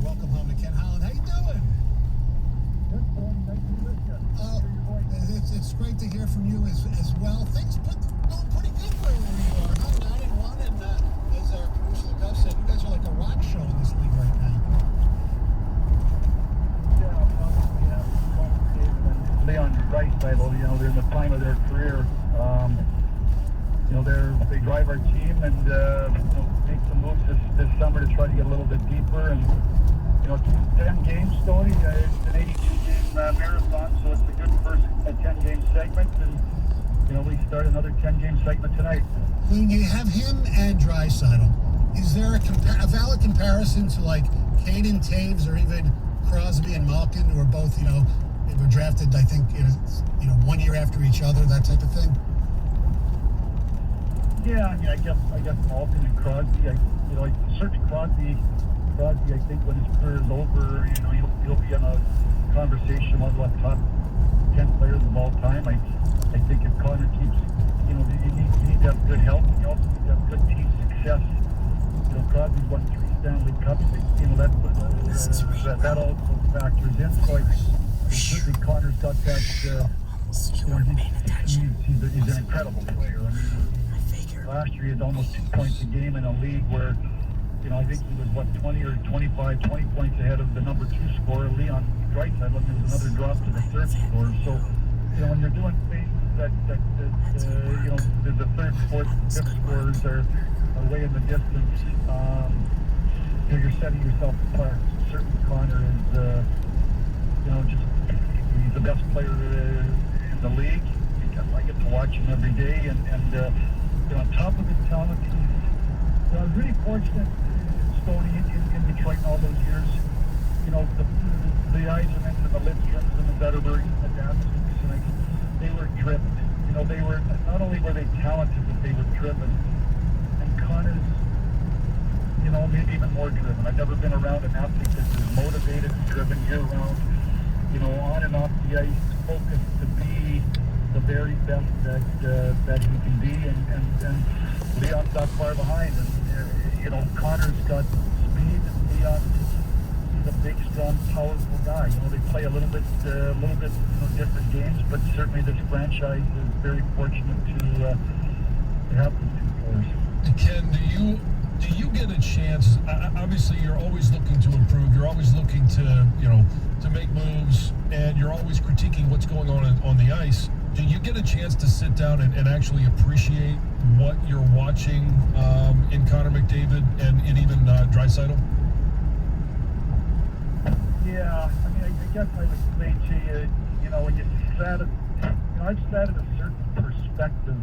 welcome home to Ken Holland. How you doing? Good, Tony. Nice to be with you. It's great to hear from you as well. Things going pretty good where you are, huh? 9-1, and as our producer the Gov said, you guys are like a rock show in this league right now. Yeah, obviously, David and Leon Draisaitl, they're in the prime of their career. They drive our team and make some moves this summer to try to get a little bit deeper. And it's 10 games, Tony. It's an 82-game marathon, so it's a good first 10-game segment. And we start another 10-game segment tonight. When you have him and Draisaitl, is there a valid comparison to like Kane and Taves, or even Crosby and Malkin, who are both they were drafted, I think, 1 year after each other, that type of thing? Yeah, I guess Malkin and Crosby. Certainly Crosby. I think when his career is over, he'll be in a conversation one of the top 10 players of all time. I think if Connor keeps, you need to have good health. You also need to have good team success. Crosby's won 3 Stanley Cups. That also factors in. So certainly Connor's got that. He's an incredible player. Last year he had almost 2 points a game in a league where, I think he was 20 or 25, 20 points ahead of the number 2 scorer, Leon Draisaitl. There was another drop to the 3rd scorer. So, when you're doing things that the 3rd, 4th, 5th scorers are way in the distance, you're setting yourself apart. Certainly Connor is, he's the best player in the league. I get to watch him every day, and on top of his talent, I was really fortunate, Stoney, in Detroit all those years. The Eisenmans and the Lidströms and the Zetterbergs and the Datsyuks, and they were driven. They were, not only were they talented, but they were driven. And Connor's, maybe even more driven. I've never been around an athlete that's as motivated and driven year-round, on and off the ice, focused to be the very best that he can be, and Leon's not far behind, and Connor's got speed, and he's a big, strong, powerful guy. They play a little bit different games, but certainly this franchise is very fortunate to have these 2 players. Ken, do you get a chance? Obviously, you're always looking to improve. You're always looking to make moves, and you're always critiquing what's going on the ice. Do you get a chance to sit down and actually appreciate what you're watching in Connor McDavid and even Draisaitl? Yeah, I guess I would say to you, when you sat at, I've sat at a certain perspective,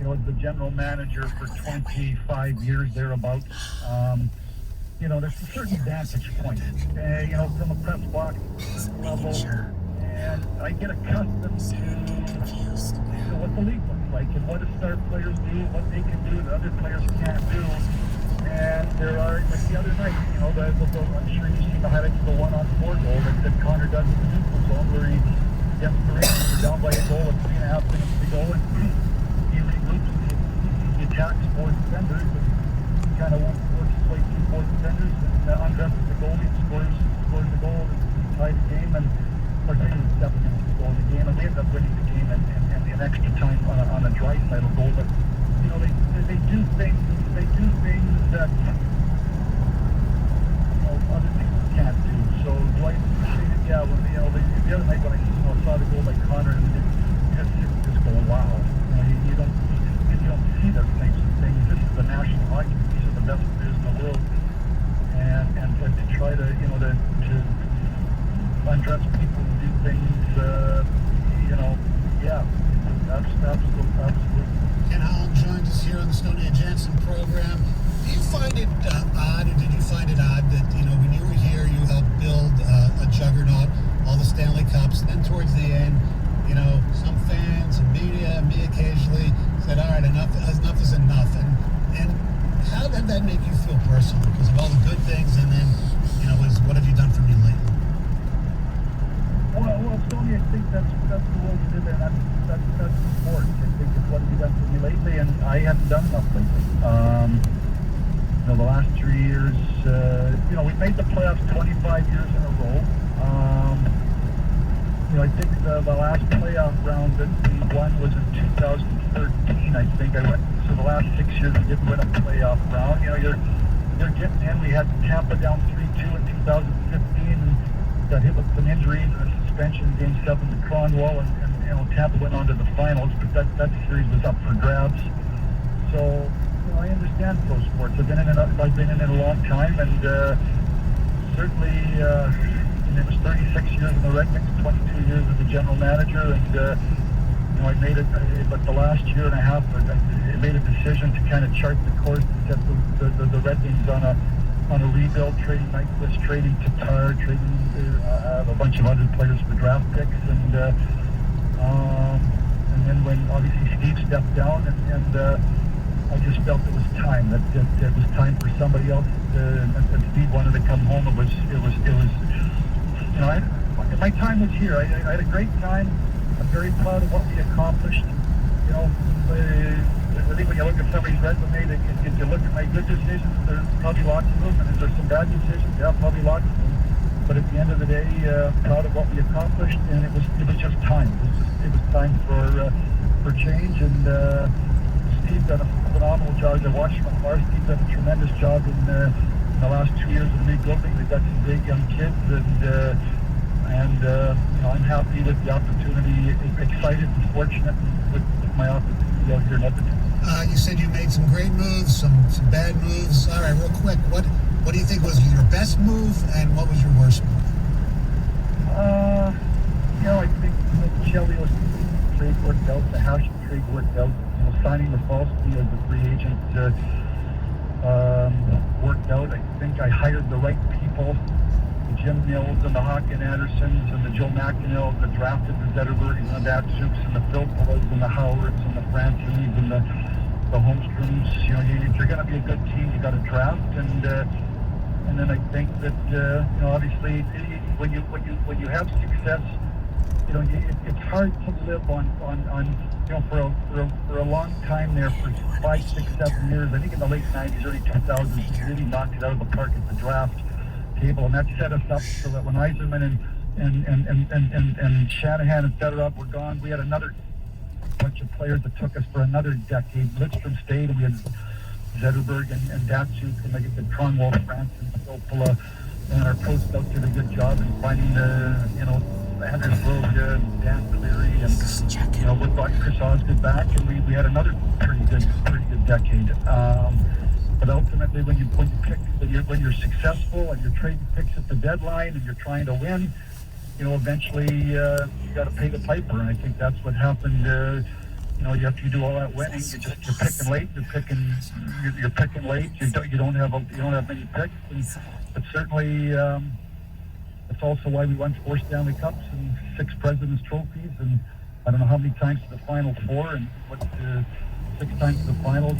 as the general manager for 25 years thereabouts. There's a certain vantage point, from a press box level. And I get accustomed to what the league looks like and what the star players do, what they can do that other players can't do. And there are, like the other night, I'm sure you've seen the highlights of the 1-on-4 goal that Connor does in the neutral zone, where he gets the Rangers are down by a goal with 3.5 minutes to go, and he regroups, he attacks 4 defenders, and he kind of works his way through 4 defenders, and undresses the goalie, scores the goal, and ties the game, and or 7 minutes to go in the game, and we ended up winning the game in extra time on a Draisaitl goal. But they do things that other things can't do. So do I appreciate it? Yeah. When the other night when I saw the goal by Connor, and just go, wow. You don't see those types of things. This is the National Hockey League. These are the best players in the world, and to try to to undress people and do things, absolutely. Ken Holland joins us here on the Stoney and Jansen program. Do you find it odd, or did you find it odd that, when you were here, you helped build a juggernaut, all the Stanley Cups, and then towards the end, some fans and media, and me occasionally, said, all right, enough is enough. And how did that make you feel personally? Because of all the good things, and then, what have you done for me lately? Well, Tony, I think that's the role you did there. That's important. I think it's what have you done for me lately, and I haven't done enough lately. the last 3 years, we made the playoffs 25 years in a row. I think the last playoff round that we won was in 2013, I think. So the last 6 years we didn't win a playoff round. You're getting in. We had Tampa down 3-2 in 2015 and got hit with some injuries and a suspension Game 7 to Cronwall, and Tampa went on to the finals, but that series was up for grabs. So, I understand pro sports. I've been in it a long time, and certainly it was 36 years in the Red Wings, 22 years as a general manager, and I made it, but the last year and a half, I made a decision to kind of chart the course to set the Red Wings on a rebuild, trading Nyquist, trading Tatar, trading a bunch of other players for draft picks, and then when obviously Steve stepped down, and I just felt it was time. That it was time for somebody else, and Steve wanted to come home. It was. My time was here. I had a great time. I'm very proud of what we accomplished. I think when you look at somebody's resume, if you look at my good decisions, there's probably lots of them, and if there's some bad decisions, yeah, probably lots of them. But at the end of the day, proud of what we accomplished, and it was just time. It was time for change, and Steve done a phenomenal job. I watched him afar. Steve done a tremendous job in the last 2 years of rebuilding. They've got some great young kids, and I'm happy with the opportunity, excited and fortunate with my opportunity out here in Edmonton. You said you made some great moves, some bad moves. All right, real quick, what do you think was your best move, and what was your worst move? I think the Chelios trade worked out, the Hash trade worked out. Signing Rafalski as a free agent worked out. I think I hired the right people. The Jim Mills and the Hawken Andersons and the Joe McInnes that drafted the Zetterbergs and the Datsukes and the Phil Pullas and the Howards and the Francines and the Holmstroms. If you're going to be a good team, you got to draft, and then I think that obviously when you have success, it's hard to live on for a long time there, for 5, 6, 7 years. I think in the late 90s, early 2000s, he really knocked it out of the park at the draft table, and that set us up so that when Yzerman and Shanahan and Fedorov were gone, we had another bunch of players that took us for another decade. Lidstrom stayed, and we had Zetterberg and Datsuk, and like I said, Cronwall, France, and Sopula, and our coach out did a good job in finding Anders Roga, Dan Cleary, and we brought Chris Osgood back, and we had another pretty good decade. But ultimately, when you're successful and you're trading picks at the deadline and you're trying to win, eventually you got to pay the piper, and I think that's what happened. After you do all that winning, you're picking late. You're picking late. You don't have many picks, but certainly. That's also why we won 4 Stanley Cups and 6 President's Trophies, and I don't know how many times to the Final Four, and 6 times to the finals.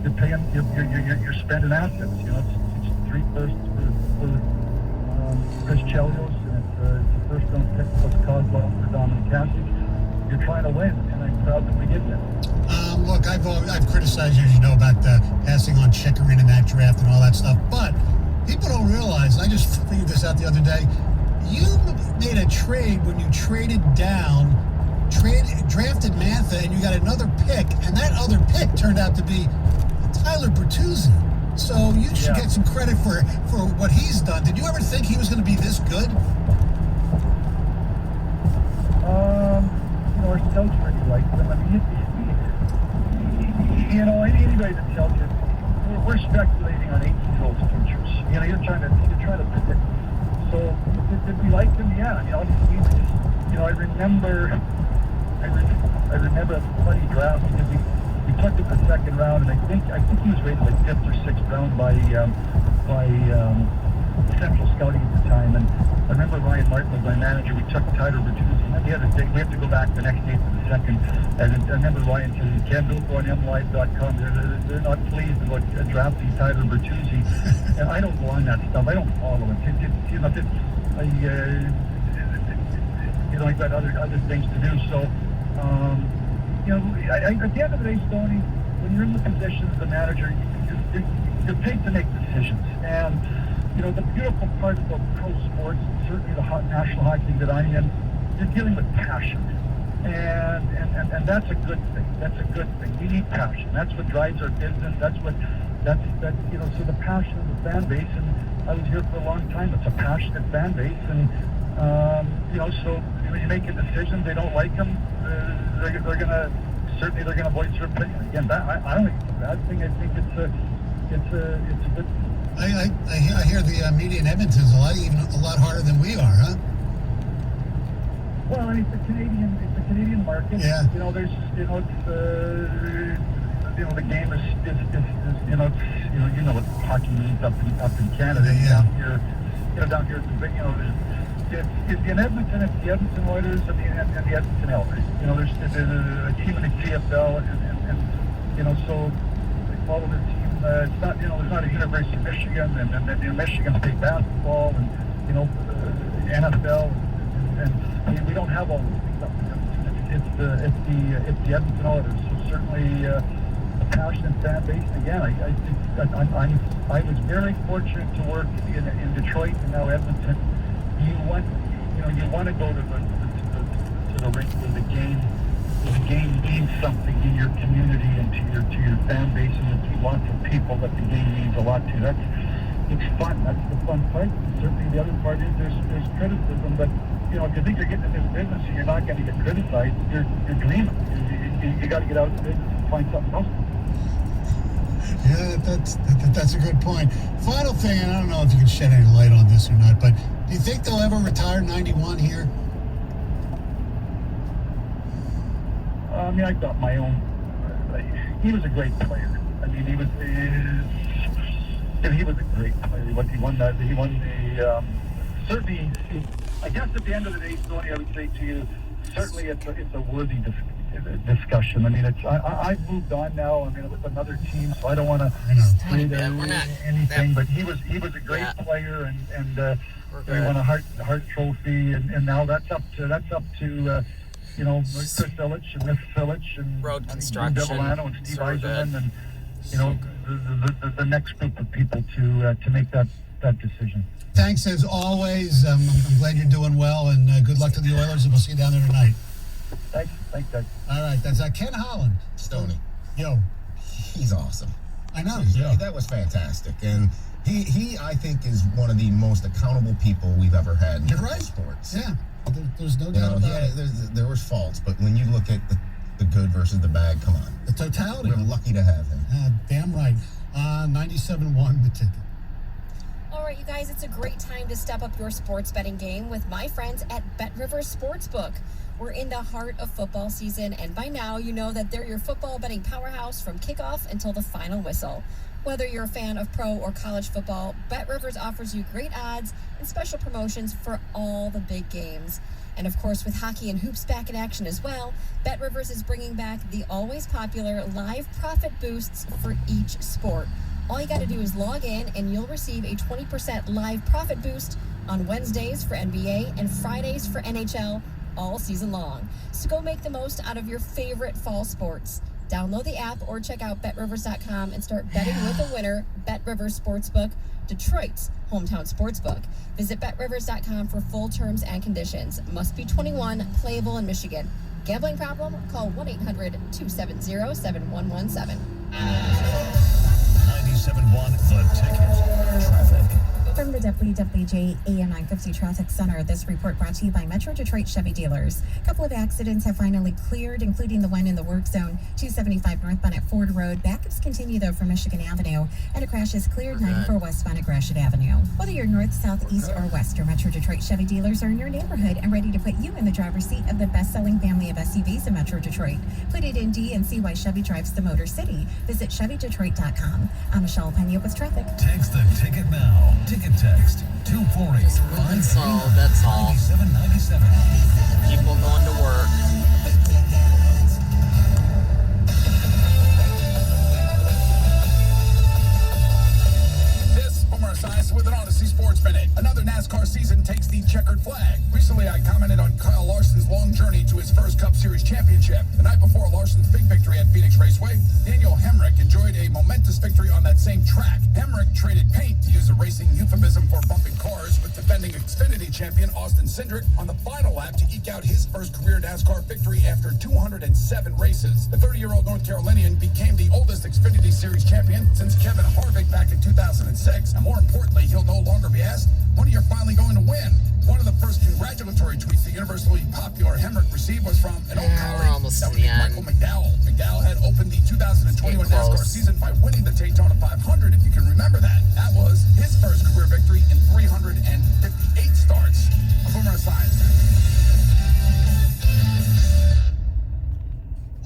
You're paying, you're spending assets. It's 3 firsts for Chris Chelios, and it's a first round pick plus Kozlov for Dominic Hasek. You're trying to win, and I'm proud that we did that. Look, I've criticized you, as you know, about passing on Chickering in that draft and all that stuff, but people don't realize, I just figured this out the other day, you made a trade when you traded down, drafted Mantha, and you got another pick, and that other pick turned out to be Tyler Bertuzzi. So you should get some credit for what he's done. Did you ever think he was going to be this good? Our scouts really liked him. I mean, anybody that tells you, we're speculating on 18-year-olds' futures. You're trying to predict. So did we like him? Yeah. Obviously, I remember a funny draft because we took it the second round, and I think he was rated like 5th or 6th round by Central Scouting at the time. And I remember Ryan Martin was my manager. We took Tyler Bertuzzi, and the other day we have to go back the next day to the second. And I remember Ryan said, "You can't go on MLive.com. They're not pleased about drafting Tyler Bertuzzi." And I don't go on that stuff. I don't follow it. I've got other things to do. So, at the end of the day, Stoney, when you're in the position as the manager, you're paid to make decisions. And, you know, the beautiful part about pro sports, certainly the National Hockey League that I'm in, you're dealing with passion. And that's a good thing. That's a good thing. We need passion. That's what drives our business. That's you know, so the passion of the fan base, and I was here for a long time. It's a passionate fan base, and you know, so when you make a decision, they don't like them, they're gonna voice their opinion. Again, I don't think it's a bad thing. I think it's a good thing. I hear the media in Edmonton is a lot harder than we are, huh? Well, I mean, it's a Canadian market. Yeah. You know, there's, you know, it's, you know, the game is you know, it's, you know what hockey means up in Canada. Yeah. Down here, it's a big, you know, it's in Edmonton, it's the Edmonton Oilers and the Edmonton Elks. You know, there's a team in the CFL, and you know, so they follow their team. It's not, you know, there's not a University of Michigan, and you know, Michigan State basketball, and you know, NFL, and we don't have all those things up in Edmonton. It's the Edmonton Oilers. So certainly a passionate fan base. And again, I was very fortunate to work in Detroit and now Edmonton. You want to go to the rink where the game means something in your community and to your fan base, and there's lots of people that the game means a lot to. It's fun. That's the fun part. Certainly the other part is there's criticism, but you know, if you think you're getting into this business and you're not going to get criticized, you're dreaming. You got to get out of the business and find something else. Yeah, that's a good point. Final thing, and I don't know if you can shed any light on this or not, but do you think they'll ever retire 91 here? I mean, I got my own. He was a great player. I mean, he was a great player. He won the certainly. I guess at the end of the day, Stoney, I would say to you, certainly it's a worthy discussion. I mean, I've moved on now. I mean, with another team, so I don't want to say anything. But he was a great player, and he won a Hart Trophy, and now that's up to you know, Chris Illich and Miss Illich and Road Construction, Devillano and Steve Eisenman, and you know, the next group of people to make that decision. Thanks as always. I'm glad you're doing well, and good luck to the Oilers, and we'll see you down there tonight. Thanks, Doug. All right, that's Ken Holland. Stoney. Yo. He's awesome. I know. Yeah. That was fantastic. And he I think, is one of the most accountable people we've ever had in sports. Yeah. There's no doubt about it. There was faults, but when you look at the good versus the bad, come on. The totality. We're lucky to have him. Damn right. 97.1 the ticket. All right, you guys, it's a great time to step up your sports betting game with my friends at Bet Rivers Sportsbook. We're in the heart of football season, and by now you know that they're your football betting powerhouse from kickoff until the final whistle. Whether you're a fan of pro or college football, Bet Rivers offers you great odds and special promotions for all the big games. And of course, with hockey and hoops back in action as well, Bet Rivers is bringing back the always popular live profit boosts for each sport. All you got to do is log in and you'll receive a 20% live profit boost on Wednesdays for NBA and Fridays for NHL all season long. So go make the most out of your favorite fall sports. Download the app or check out betrivers.com and start betting with a winner. Bet Rivers Sportsbook, Detroit's hometown sportsbook. Visit betrivers.com for full terms and conditions. Must be 21, playable in Michigan. Gambling problem? Call 1-800-270-7117. 97.1 The Ticket. Traffic. From the WWJ AM 950 Traffic Center, this report brought to you by Metro Detroit Chevy Dealers. A couple of accidents have finally cleared, including the one in the work zone, 275 northbound at Ford Road. Backups continue, though, from Michigan Avenue, and a crash is cleared 94 westbound at Gratiot Avenue. Whether you're north, south, east, or west, your Metro Detroit Chevy Dealers are in your neighborhood and ready to put you in the driver's seat of the best-selling family of SUVs in Metro Detroit. Put it in D and see why Chevy drives the Motor City. Visit ChevyDetroit.com. I'm Michelle Pena with traffic. Text the ticket now. Ticket text 248-539-9797. That's all. People going to work. This Homer exercise with an Odyssey Sports Minute. Another NASCAR season takes the checkered flag. Recently, I commented on Kyle Larson's long journey to his first Cup Series championship. The night before Larson's big victory at Phoenix Raceway, Daniel Hemrick enjoyed a momentous victory on that same track. Hemrick traded paint, to use a racing euphemism for bumping cars, with defending Xfinity champion Austin Cindric on the final lap to eke out his first career NASCAR victory after 207 races. The 30-year-old North Carolinian became the oldest Xfinity Series champion since Kevin Harvick back in 2006. And more importantly, he'll no longer be asked, when are you finally going to win? One of the first congratulatory tweets the universally popular Hemrick received was from an old colleague that would be Michael McDowell. McDowell had opened the 2021 NASCAR season by winning the Daytona 500, if you can remember that. That was his first career victory in 358 starts. A Boomer Science.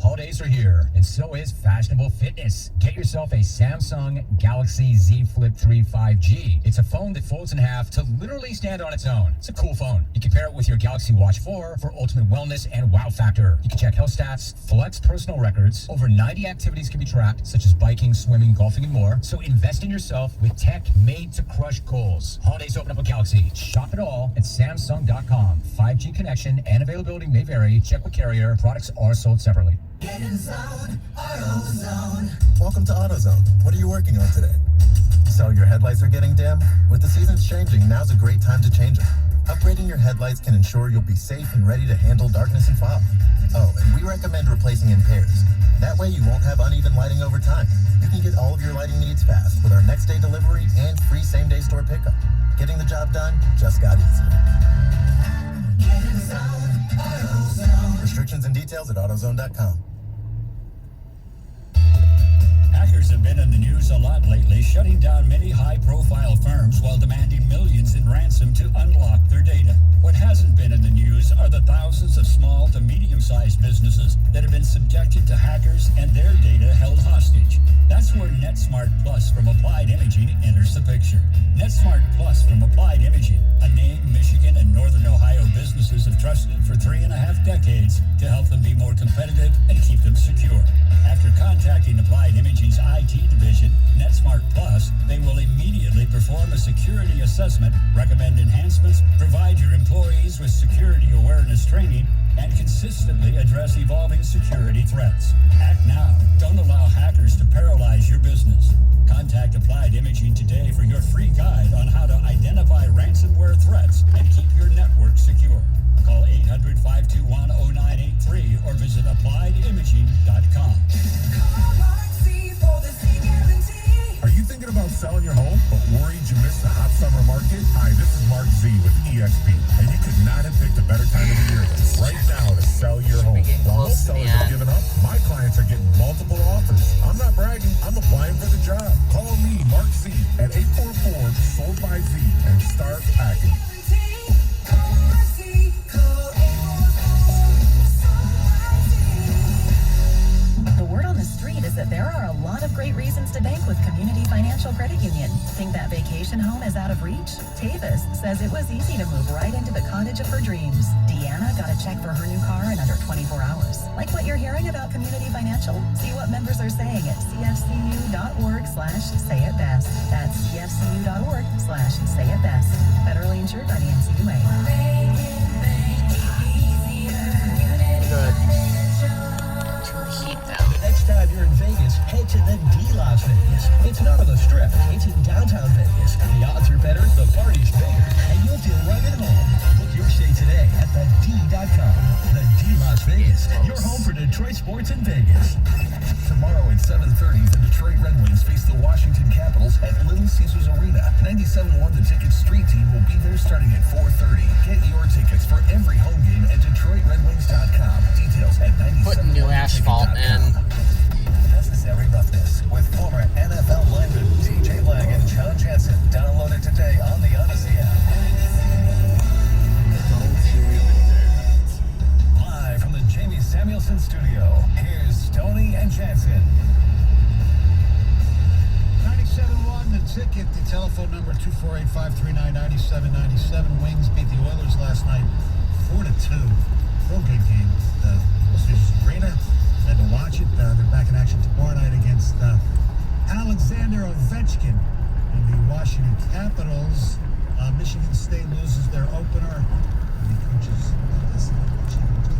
Holidays are here, and so is fashionable fitness. Get yourself a Samsung Galaxy Z Flip 3 5G. It's a phone that folds in half to literally stand on its own. It's a cool phone. You can pair it with your Galaxy Watch 4 for ultimate wellness and wow factor. You can check health stats, flex personal records. Over 90 activities can be tracked, such as biking, swimming, golfing, and more. So invest in yourself with tech made to crush goals. Holidays open up a Galaxy. Shop it all at Samsung.com. 5G connection and availability may vary. Check with carrier. Products are sold separately. Get in zone, AutoZone. Welcome to AutoZone. What are you working on today? So your headlights are getting dim? With the seasons changing, now's a great time to change them. Upgrading your headlights can ensure you'll be safe and ready to handle darkness and fog. Oh, and we recommend replacing in pairs. That way you won't have uneven lighting over time. You can get all of your lighting needs fast with our next day delivery and free same-day store pickup. Getting the job done just got easier. Get in zone, AutoZone. Restrictions and details at AutoZone.com. Hackers have been in the news a lot lately, shutting down many high-profile firms while demanding millions in ransom to unlock their data. What hasn't been in the news are the thousands of small to medium-sized businesses that have been subjected to hackers and their data held hostage. That's where NetSmart Plus from Applied Imaging enters the picture. NetSmart Plus from Applied Imaging, a name Michigan and Northern Ohio businesses have trusted for 3.5 decades to help them be more competitive and keep them secure. After contacting Applied Imaging's IT division, NetSmart Plus, they will immediately perform a security assessment, recommend enhancements, provide your employees with security awareness training, and consistently address evolving security threats. Act now. Don't allow hackers to paralyze your business. Contact Applied Imaging today for your free guide on how to identify ransomware threats and keep your network secure. Call 800-521-0983 or visit appliedimaging.com. Are you thinking about selling your home, but worried you missed the hot summer market? Hi, this is Mark Z with EXP, and you could not have picked a better time of the year than right now to sell your home. While most sellers have given up, my clients are getting multiple offers. I'm not bragging, I'm applying for the job. Call me, Mark Z, at 844-SOLD-BY-Z and start packing. The word on the street is that there are a lot of great reasons to bank with Community Financial Credit Union. Think that vacation home is out of reach? Tavis says it was easy to move right into the cottage of her dreams. Deanna got a check for her new car in under 24 hours. Like what you're hearing about Community Financial? See what members are saying at cfcu.org/sayitbest. That's cfcu.org/sayitbest. Federally insured by the NCUA. Good. Next time you're in Vegas, head to the D Las Vegas. It's not on the Strip, it's in downtown Vegas. The odds are better, the party's bigger, and you'll feel right at home. Book your stay today at thed.com. The D Las Vegas, your home for Detroit sports in Vegas. Tomorrow at 7:30, the Detroit Red Wings face the Washington Capitals at Little Caesars Arena. 97.1 The Ticket Street team will be there starting at 4:30. Get your tickets for every home game at DetroitRedWings.com. Details at 97.1. Putting new asphalt in. Necessary Roughness with former NFL lineman TJ Lang and John Jensen. Download it today on the Odyssey app. Live from the Jamie Samuelson studio, here's Stoney and Jensen. 97.1 The Ticket, the telephone number 248-539-9797. Wings beat the Oilers last night 4-2. Real good game. Arena. Had to watch it. They're back in action tomorrow night against Alexander Ovechkin and the Washington Capitals. Capitals, Michigan State loses their opener.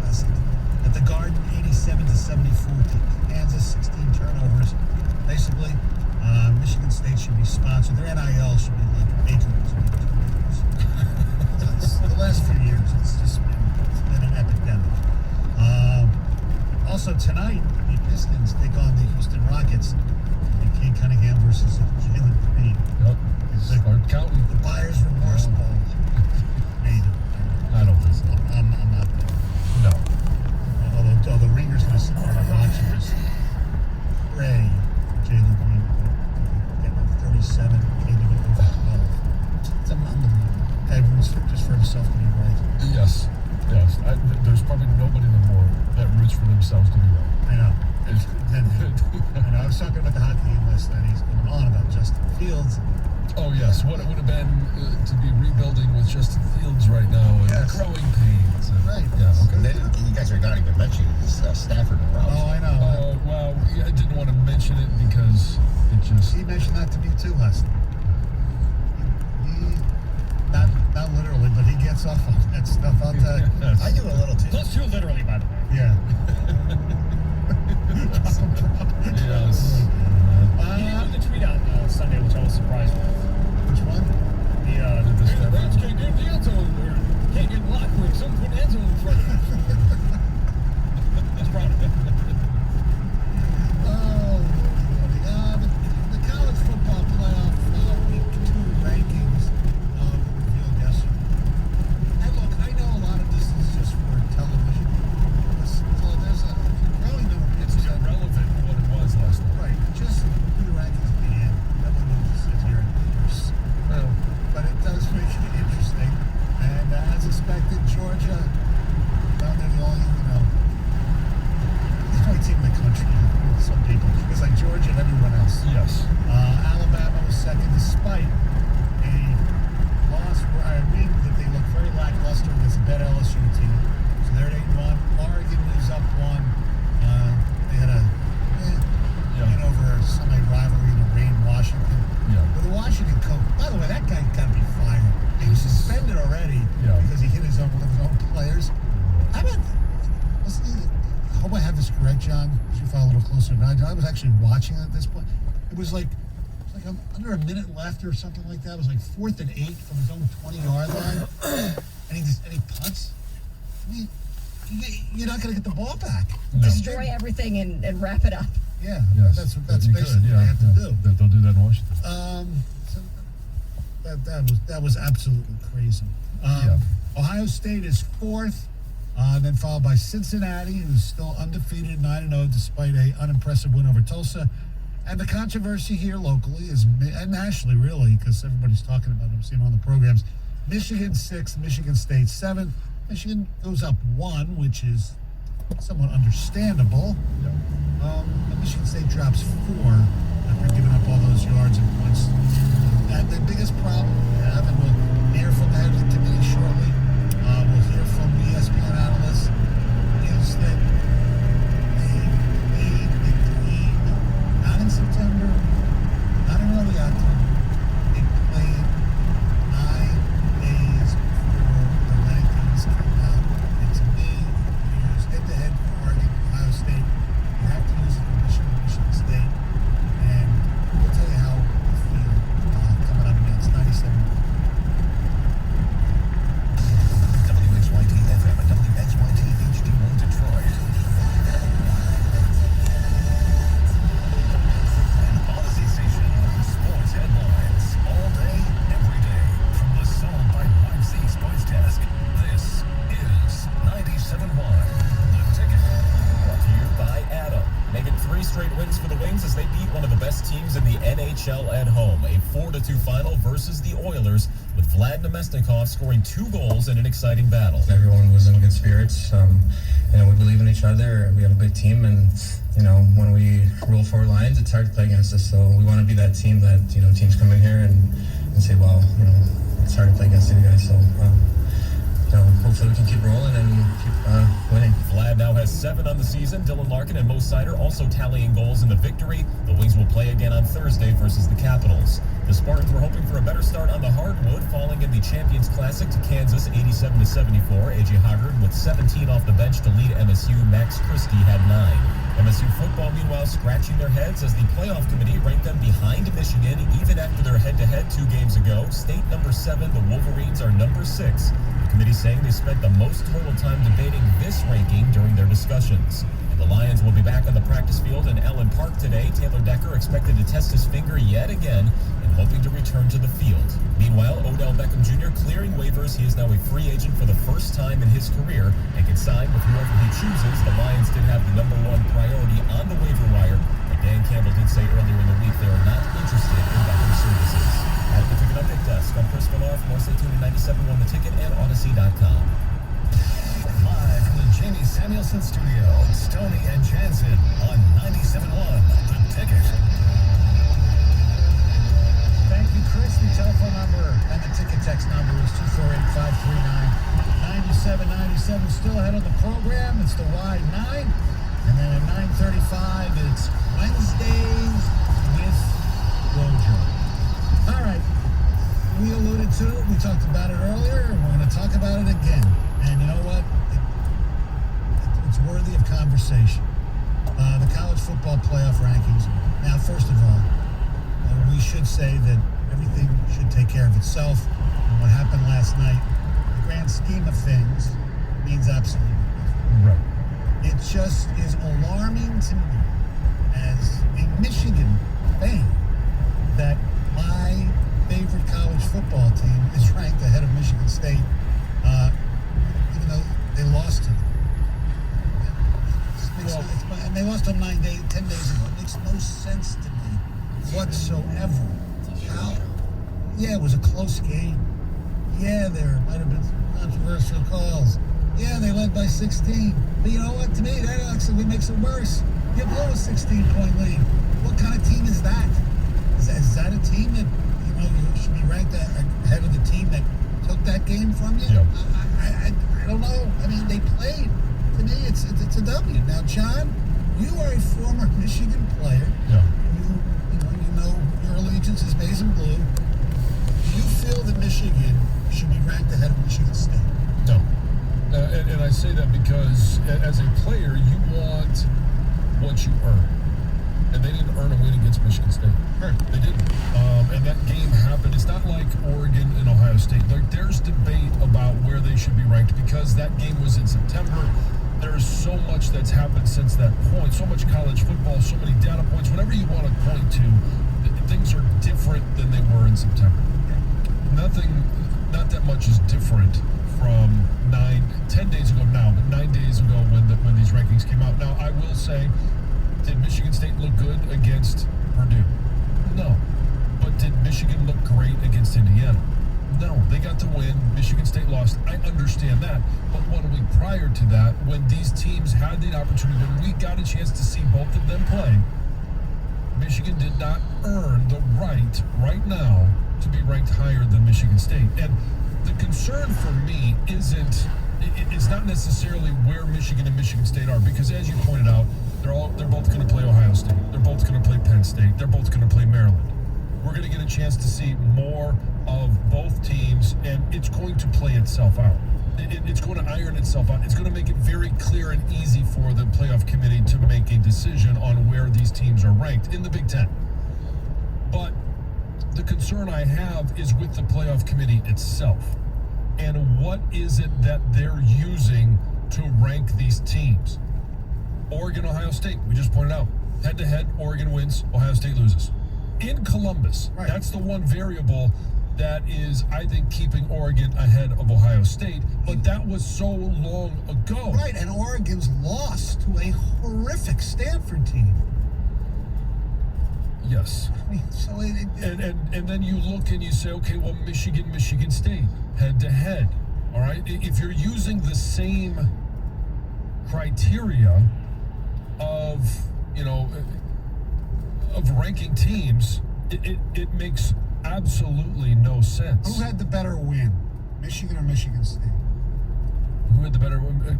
Classic. At the Garden, 87-74 to Kansas, 16 turnovers. Basically, Michigan State should be sponsored. Their NIL should be like Baker's. The last few years, it's been an epidemic. Also tonight, the Pistons take on the Houston Rockets. And Kate Cunningham versus Jalen Green. Yep. Start counting. The buyer's remorse bowl. Maybe. I don't think so. I'm not there. No. Although Ringer's going to sit there and watch this. Ray, Jalen Green, getting up 37, Kate to go over 12. It's unbelievable. Everyone's just for himself to be right. Yes. There's probably nobody that roots for themselves to be right. I know. And I was talking about the hockey game last night. He's going on about Justin Fields. Oh, yes. What it would have been to be rebuilding with Justin Fields right now and growing pains. And, right. Yeah, okay. And then you guys are not even mentioning this Stafford and Rouse. Oh, I know. Well, I didn't want to mention it because it just... He mentioned that to me too last night. Not literally, but he gets off on that stuff. I'll tell you. Yes. I do a little too. Those two literally, by the way. Yeah. Yes. He put the tweet out Sunday, which I was surprised with. Which one? The Rams can't get the end zone, or can't get blocked where someone put the end zone in front of them. That's right. The college football playoff week 2 rankings revealed yesterday. And look, I know a lot of this is just for television. So there's a growing number of It's irrelevant to what it was last night. right, just who the rankings at the end. No one needs to sit here and curse. Well, But it does make it interesting. And as expected, Georgia, well, they're the only, the only team in the country. Some people. It's like Georgia and everyone else. yes. Alabama was second despite a loss where I read that they look very lackluster against a better LSU team. So they're at 8-1. Oregon moves up 1. They had a win over a semi-rivalry in the rain Washington. Yeah. With the Washington coach, by the way, that guy got to be fired. He was suspended already because he hit one of his own players. I hope I have this correct, John. You should follow a little closer than I do. I was actually watching it at this point. It was like under a minute left or something like that. It was like 4th and 8 from his own 20-yard line, and he punts. I mean, you're not going to get the ball back. No. Destroy everything and wrap it up. Yeah, Yes. that's You basically could, what they have to do. They'll do that in Washington. So that was absolutely crazy. Ohio State is 4th, then followed by Cincinnati, who's still undefeated, 9-0, despite an unimpressive win over Tulsa. And the controversy here locally is, and nationally really, because everybody's talking about it, I'm seeing on the programs, Michigan 6th, Michigan State 7th. Michigan goes up 1, which is somewhat understandable. But Michigan State drops 4 after giving up all those yards and points. And the biggest problem we have, and we'll hear from the head of the committee shortly, we'll hear from the ESPN analysts, is that they made the team not in September, not in early October. They played 9 days before the rankings came out. And to me, you use head-to-head for Oregon, Ohio State. You have to use it for Michigan State. And we'll tell you how we feel coming up against 97. WXYT FM and WXYT HD1 Detroit. An Odyssey station, sports headlines, all day, every day. From the Sold by 5C Sports Desk, this is 97.1 The Ticket. Brought to you by Adam. Making 3 straight wins for the Wings as they beat one of the best teams in the NHL at home. A 4-2 final versus the Oilers, with Vlad Nemesnikov scoring 2 goals in an exciting battle. Everyone was in good spirits. We believe in each other. We have a big team, and when we roll 4 lines, it's hard to play against us. So we want to be that team that teams come in here and say, well, it's hard to play against you guys. So hopefully we can keep rolling and keep winning. Vlad now has 7 on the season. Dylan Larkin and Mo Sider also tallying goals in the victory. The Wings will play again on Thursday versus the Capitals. The Spartans were hoping for a better start on the hardwood, falling in the Champions Classic to Kansas 87-74. AJ Hoggard with 17 off the bench to lead MSU. Max Christie had 9. MSU football, meanwhile, scratching their heads as the playoff committee ranked them behind Michigan even after their head-to-head 2 games ago. State number 7, the Wolverines are number 6. The committee saying they spent the most total time debating this ranking during their discussions. The Lions will be back on the practice field in Allen Park today. Taylor Decker expected to test his finger yet again and hoping to return to the field. Meanwhile, Odell Beckham Jr. clearing waivers. He is now a free agent for the first time in his career and can sign with whoever he chooses. The Lions did have the number 1 priority on the waiver wire, but Dan Campbell did say earlier in the week they are not interested in Beckham's services. At the Ticket Update Desk, I'm Chris Miller. More stay tuned to 97.1 The Ticket and Odyssey.com. Live from the Jamie Samuelson Studio, Stoney and Jansen on 97.1 The Ticket. Thank you, Chris. The telephone number and the ticket text number is 248-539-9797. Still ahead of the program. It's the Wide 9. And then at 9:35, it's Wednesdays with Rojo. All right. We alluded to it. We talked about it earlier. We're going to talk about it again. And you know what? It's worthy of conversation. The college football playoff rankings. Now, first of all, we should say that everything should take care of itself. And what happened last night, the grand scheme of things, means absolutely nothing. Right. It just is alarming to me as a Michigan fan that my favorite college football team is ranked ahead of Michigan State, even though they lost to them. And they lost them 10 days ago. It makes no sense to me whatsoever. How? Yeah, it was a close game. Yeah, there might have been some controversial calls. Yeah, they led by 16. But you know what? To me, that actually makes it worse. You blow a 16-point lead. What kind of team is that? Is that a team that you should be ranked ahead of the team that took that game from you? Yep. I don't know. I mean, they played. To me, it's a W. Now, John, you are a former Michigan player. Yeah. You know your allegiance is maize and blue. Do you feel that Michigan should be ranked ahead of Michigan State? No. And I say that because as a player, you want what you earn. And they didn't earn a win against Michigan State. Sure. They didn't. And that game happened. It's not like Oregon and Ohio State. Like, there's debate about where they should be ranked because that game was in September. There's so much that's happened since that point. So much college football, so many data points. Whatever you want to point to, things are different than they were in September. Not that much is different from 10 days ago now, but 9 days ago when these rankings came out. Now, I will say, did Michigan State look good against Purdue? No. But did Michigan look great against Indiana? No. They got the win. Michigan State lost. I understand that. But 1 week prior to that, when these teams had the opportunity, when we got a chance to see both of them play, Michigan did not earn the right now to be ranked higher than Michigan State. And the concern for me it's not necessarily where Michigan and Michigan State are, because as you pointed out, they're both going to play Ohio State. They're both going to play Penn State. They're both going to play Maryland. We're going to get a chance to see more of both teams, and it's going to play itself out. It's going to iron itself out. It's going to make it very clear and easy for the playoff committee to make a decision on where these teams are ranked in the Big Ten. But the concern I have is with the playoff committee itself. And what is it that they're using to rank these teams? Oregon, Ohio State, we just pointed out. Head-to-head, Oregon wins, Ohio State loses. In Columbus, right. That's the one variable that is, I think, keeping Oregon ahead of Ohio State. But that was so long ago. Right, and Oregon's lost to a horrific Stanford team. Yes. I mean, so and then you look and you say, okay, well, Michigan State, head-to-head. All right? If you're using the same criteria of ranking teams, it makes absolutely no sense. Who had the better win, Michigan or Michigan State? who had the better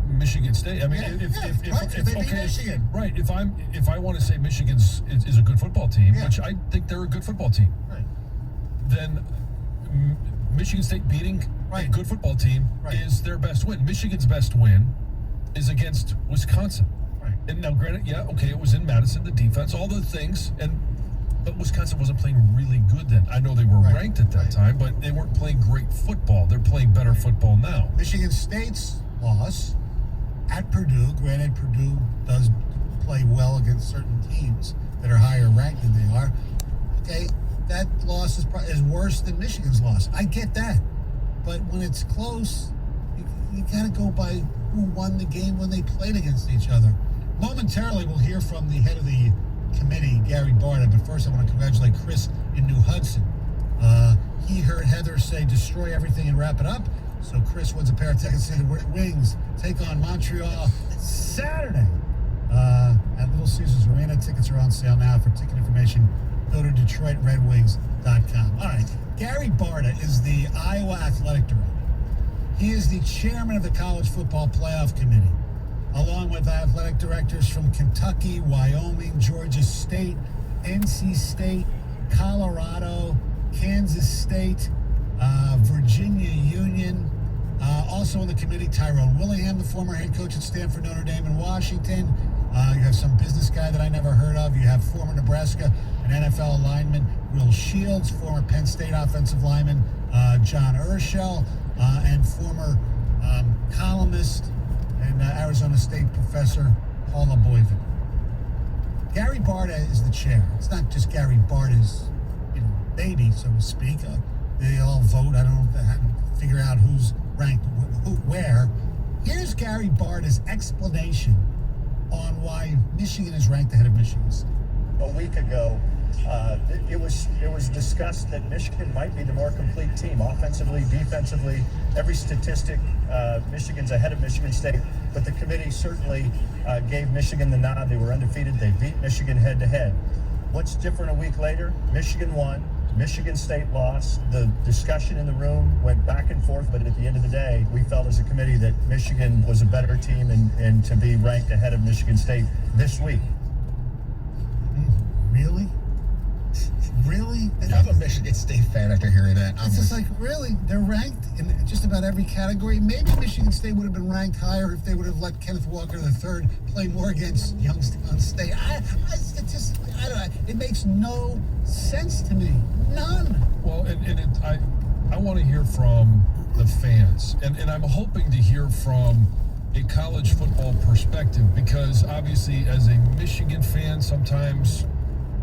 Michigan State. I mean, Yeah, if they beat Michigan. Right. If I want to say Michigan is a good football team, Yeah. which I think they're a good football team, Right. then Michigan State beating Right. a good football team Right. is their best win. Michigan's best win is against Wisconsin. Right. And now, granted, yeah, okay, it was in Madison, the defense, all the things, but Wisconsin wasn't playing really good then. I know they were Right. ranked at that time, but they weren't playing great football. They're playing better football now. Michigan State's loss at Purdue. Granted, Purdue does play well against certain teams that are higher ranked than they are. Okay, that loss is worse than Michigan's loss. I get that, but when it's close, you got to go by who won the game when they played against each other. Momentarily, we'll hear from the head of the committee, Gary Barta, but first I want to congratulate Chris in New Hudson. He heard Heather say destroy everything and wrap it up, so Chris wins a pair of tickets to the Wings take on Montreal Saturday at Little Caesars Arena. Tickets are on sale now. For ticket information, go to DetroitRedWings.com. All right, Gary Barta is the Iowa Athletic Director. He is the chairman of the College Football Playoff Committee, along with athletic directors from Kentucky, Wyoming, Georgia State, NC State, Colorado, Kansas State, Virginia Union. Also on the committee, Tyrone Willingham, the former head coach at Stanford, Notre Dame, and Washington. You have some business guy that I never heard of. You have former Nebraska and NFL lineman Will Shields, former Penn State offensive lineman John Urschel, and former columnist and Arizona State professor Paula Boyven. Gary Barta is the chair. It's not just Gary Barta's baby, so to speak. They all vote. I don't know if they haven't figure out who's ranked where. Here's Gary Barta's explanation on why Michigan is ranked ahead of Michigan State. A week ago, it was discussed that Michigan might be the more complete team, offensively, defensively, every statistic. Michigan's ahead of Michigan State, but the committee certainly gave Michigan the nod. They were undefeated. They beat Michigan head-to-head. What's different a week later? Michigan won. Michigan State lost. The discussion in the room went back and forth, but at the end of the day, we felt as a committee that Michigan was a better team and to be ranked ahead of Michigan State this week. Really? Really? I'm a Michigan State fan after hearing that. It's just like, really? They're ranked in just about every category. Maybe Michigan State would have been ranked higher if they would have let Kenneth Walker III play more against Youngstown State. Statistically, I don't know. It makes no sense to me. None. Well, I want to hear from the fans, and I'm hoping to hear from a college football perspective, because obviously as a Michigan fan, sometimes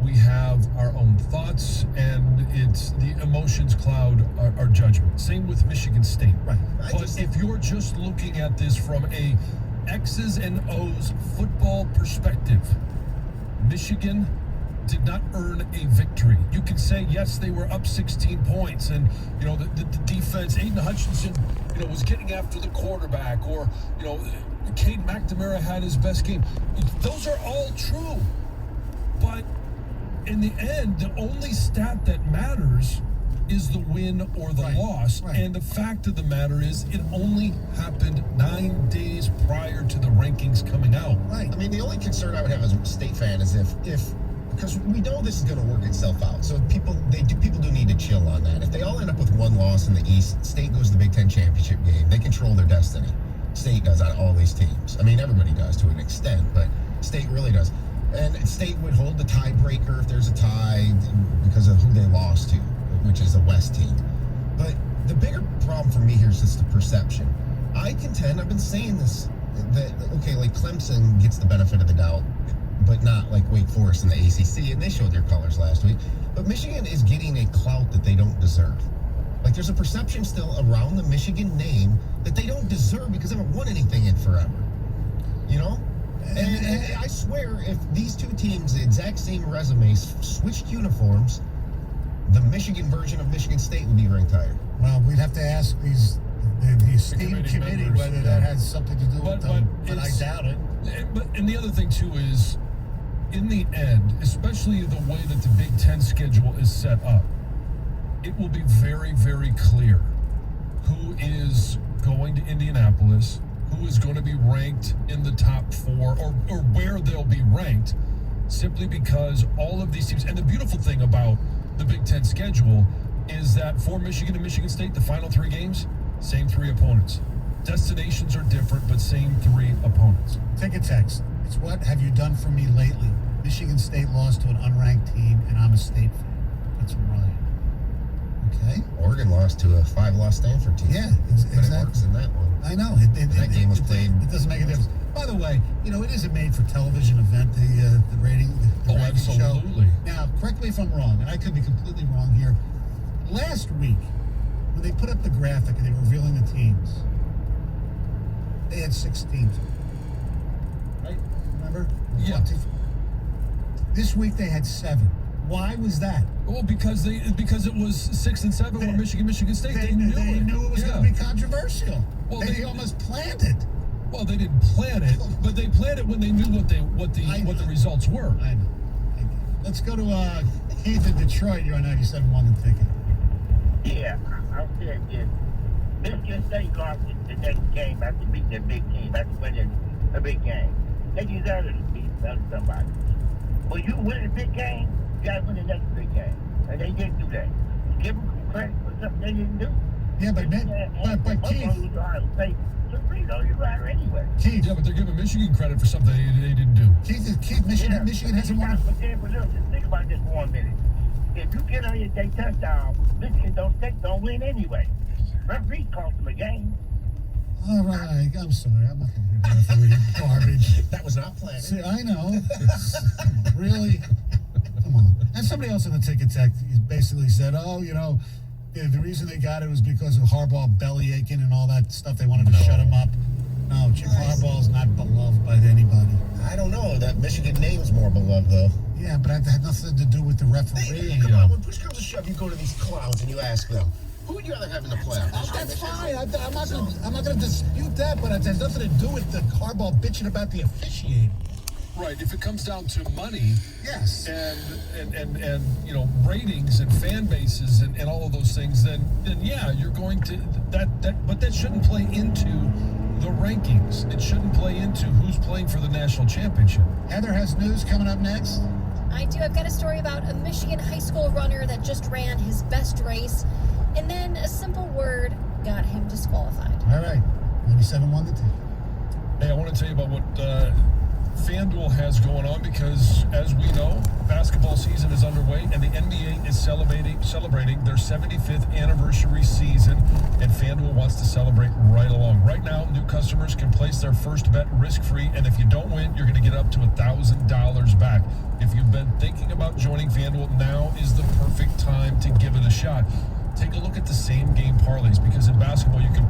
we have our own thoughts, and it's the emotions cloud our judgment. Same with Michigan State. Right. But if you're just looking at this from a X's and O's football perspective, Michigan did not earn a victory. You can say, yes, they were up 16 points, and the defense, Aiden Hutchinson, was getting after the quarterback, or Cade McNamara had his best game. Those are all true, but in the end, the only stat that matters is the win or the loss. Right. And the fact of the matter is, it only happened 9 days prior to the rankings coming out. Right. I mean, the only concern I would have as a State fan is if because we know this is going to work itself out. So people do need to chill on that. If they all end up with one loss in the East, State goes to the Big Ten championship game. They control their destiny. State does on all these teams. I mean, everybody does to an extent, but State really does. And State would hold the tiebreaker if there's a tie because of who they lost to, which is the West team. But the bigger problem for me here is just the perception. I contend, I've been saying this, that, okay, like Clemson gets the benefit of the doubt, but not like Wake Forest in the ACC, and they showed their colors last week. But Michigan is getting a clout that they don't deserve. Like, there's a perception still around the Michigan name that they don't deserve because they haven't won anything in forever. And I swear, if these two teams, the exact same resumes, switched uniforms, the Michigan version of Michigan State would be ranked higher. Well, we'd have to ask the esteemed committee members, whether that has something to do with them, but I doubt it. And the other thing, too, is, in the end, especially the way that the Big Ten schedule is set up, it will be very, very clear who is going to Indianapolis, who is going to be ranked in the top 4 or where they'll be ranked, simply because all of these teams, and the beautiful thing about the Big Ten schedule is that for Michigan and Michigan State, the final 3 games, same 3 opponents. Destinations are different, but same 3 opponents. Take a text. It's what have you done for me lately? Michigan State lost to an unranked team, and I'm a State fan. That's Ryan. Okay. Oregon lost to a 5-loss Stanford team. Yeah, But exactly. it works in that one. I know. That game was played. It doesn't make a difference. By the way, it is a made-for-television event, the rating the ranking absolutely. show. Now, correct me if I'm wrong, and I could be completely wrong here. Last week, when they put up the graphic and they were revealing the teams, they had 6 teams. Right? Remember? Yeah. This week they had 7. Why was that? Well, because it was 6 and 7 were Michigan State. They knew it was going to be controversial. Well, they almost planned it. Well, they didn't plan it, but they planned it when they knew what the results were. I know. Let's go to Keith in Detroit. You're on 97.1 The Ticket. Yeah, I'll say this. Michigan State lost the next game after beating a big team, after winning a big game. They deserve to beat somebody. When you win a big game, you got to win the next big game. And they didn't do that. Give them credit for something they didn't do. Yeah, but Keith. Keith. Yeah, but they're giving Michigan credit for something they didn't do. Keith, Michigan hasn't won. But listen, think about this for 1 minute. If you get on your day touchdown, Michigan don't win anyway. Referee cost them a game. All right, I'm sorry. I'm not going to be referee garbage. That was not planned. See, I know. Really? Come on. And somebody else in the ticket tech basically said, the reason they got it was because of Harbaugh belly aching and all that stuff. They wanted to shut him up. No, Jim Harbaugh's not beloved by anybody. I don't know. That Michigan name's more beloved, though. Yeah, but it had nothing to do with the refereeing. Come on, when push comes to shove, you go to these clowns and you ask them, who would you rather have in the playoffs? That's fine. I'm not going to dispute that, but it has nothing to do with the Harbaugh bitching about the officiating. Right. If it comes down to money, yes, and ratings and fan bases and all of those things, then yeah, you're going to but that shouldn't play into the rankings. It shouldn't play into who's playing for the national championship. Heather has news coming up next. I do. I've got a story about a Michigan high school runner that just ran his best race, and then a simple word got him disqualified. All right, 97.1 The Ticket. Hey, I want to tell you about what FanDuel has going on, because as we know, basketball season is underway and the NBA is celebrating their 75th anniversary season, and FanDuel wants to celebrate right along. Right now, new customers can place their first bet risk-free, and if you don't win, you're going to get up to $1,000 back. If you've been thinking about joining FanDuel, now is the perfect time to give it a shot. Take a look at the same game parlays, because in basketball you can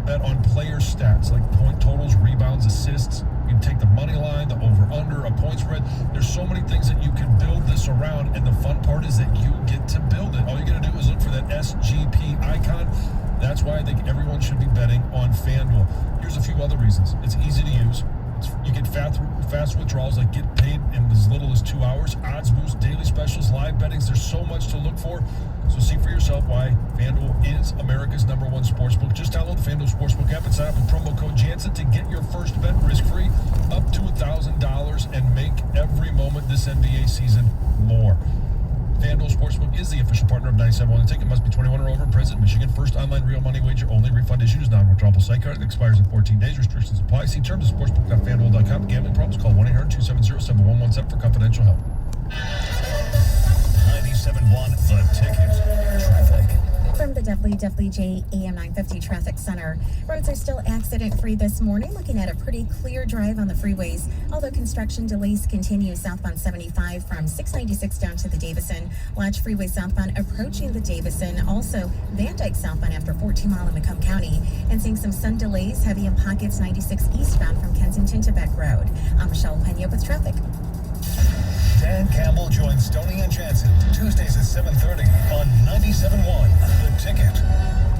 bet on player stats like point totals, rebounds, assists. You can take the money line, the over/under, a point spread. There's so many things that you can build this around, and the fun part is that you get to build it. All you got to do is look for that SGP icon. That's why I think everyone should be betting on FanDuel. Here's a few other reasons. It's easy to use. You get fast withdrawals, like get paid in as little as 2 hours, odds boost, daily specials, live bettings. There's so much to look for. So see for yourself why FanDuel is America's #1 sportsbook. Just download the FanDuel Sportsbook app and sign up with promo code Jansen to get your first bet risk-free up to $1,000 and make every moment this NBA season more. FanDuel Sportsbook is the official partner of 97.1 The Ticket. Must be 21 or over. Present in Michigan. First online real money wager only. Refund issued is non-withdrawable site card. It expires in 14 days. Restrictions apply. See terms at sportsbook.fanduel.com. Gambling problems? Call 1-800-270-7117 for confidential help. 97.1 The Ticket. Traffic. From the WWJ AM 950 Traffic Center, roads are still accident-free this morning, looking at a pretty clear drive on the freeways, although construction delays continue southbound 75 from 696 down to the Davison. Watch freeway southbound approaching the Davison, also Van Dyke southbound after 14 Mile in Macomb County, and seeing some sun delays, heavy in pockets 96 eastbound from Kensington to Beck Road. I'm Michelle Pena with traffic. Dan Campbell joins Stoney and Jansen Tuesdays at 7:30 on 97.1 The Ticket.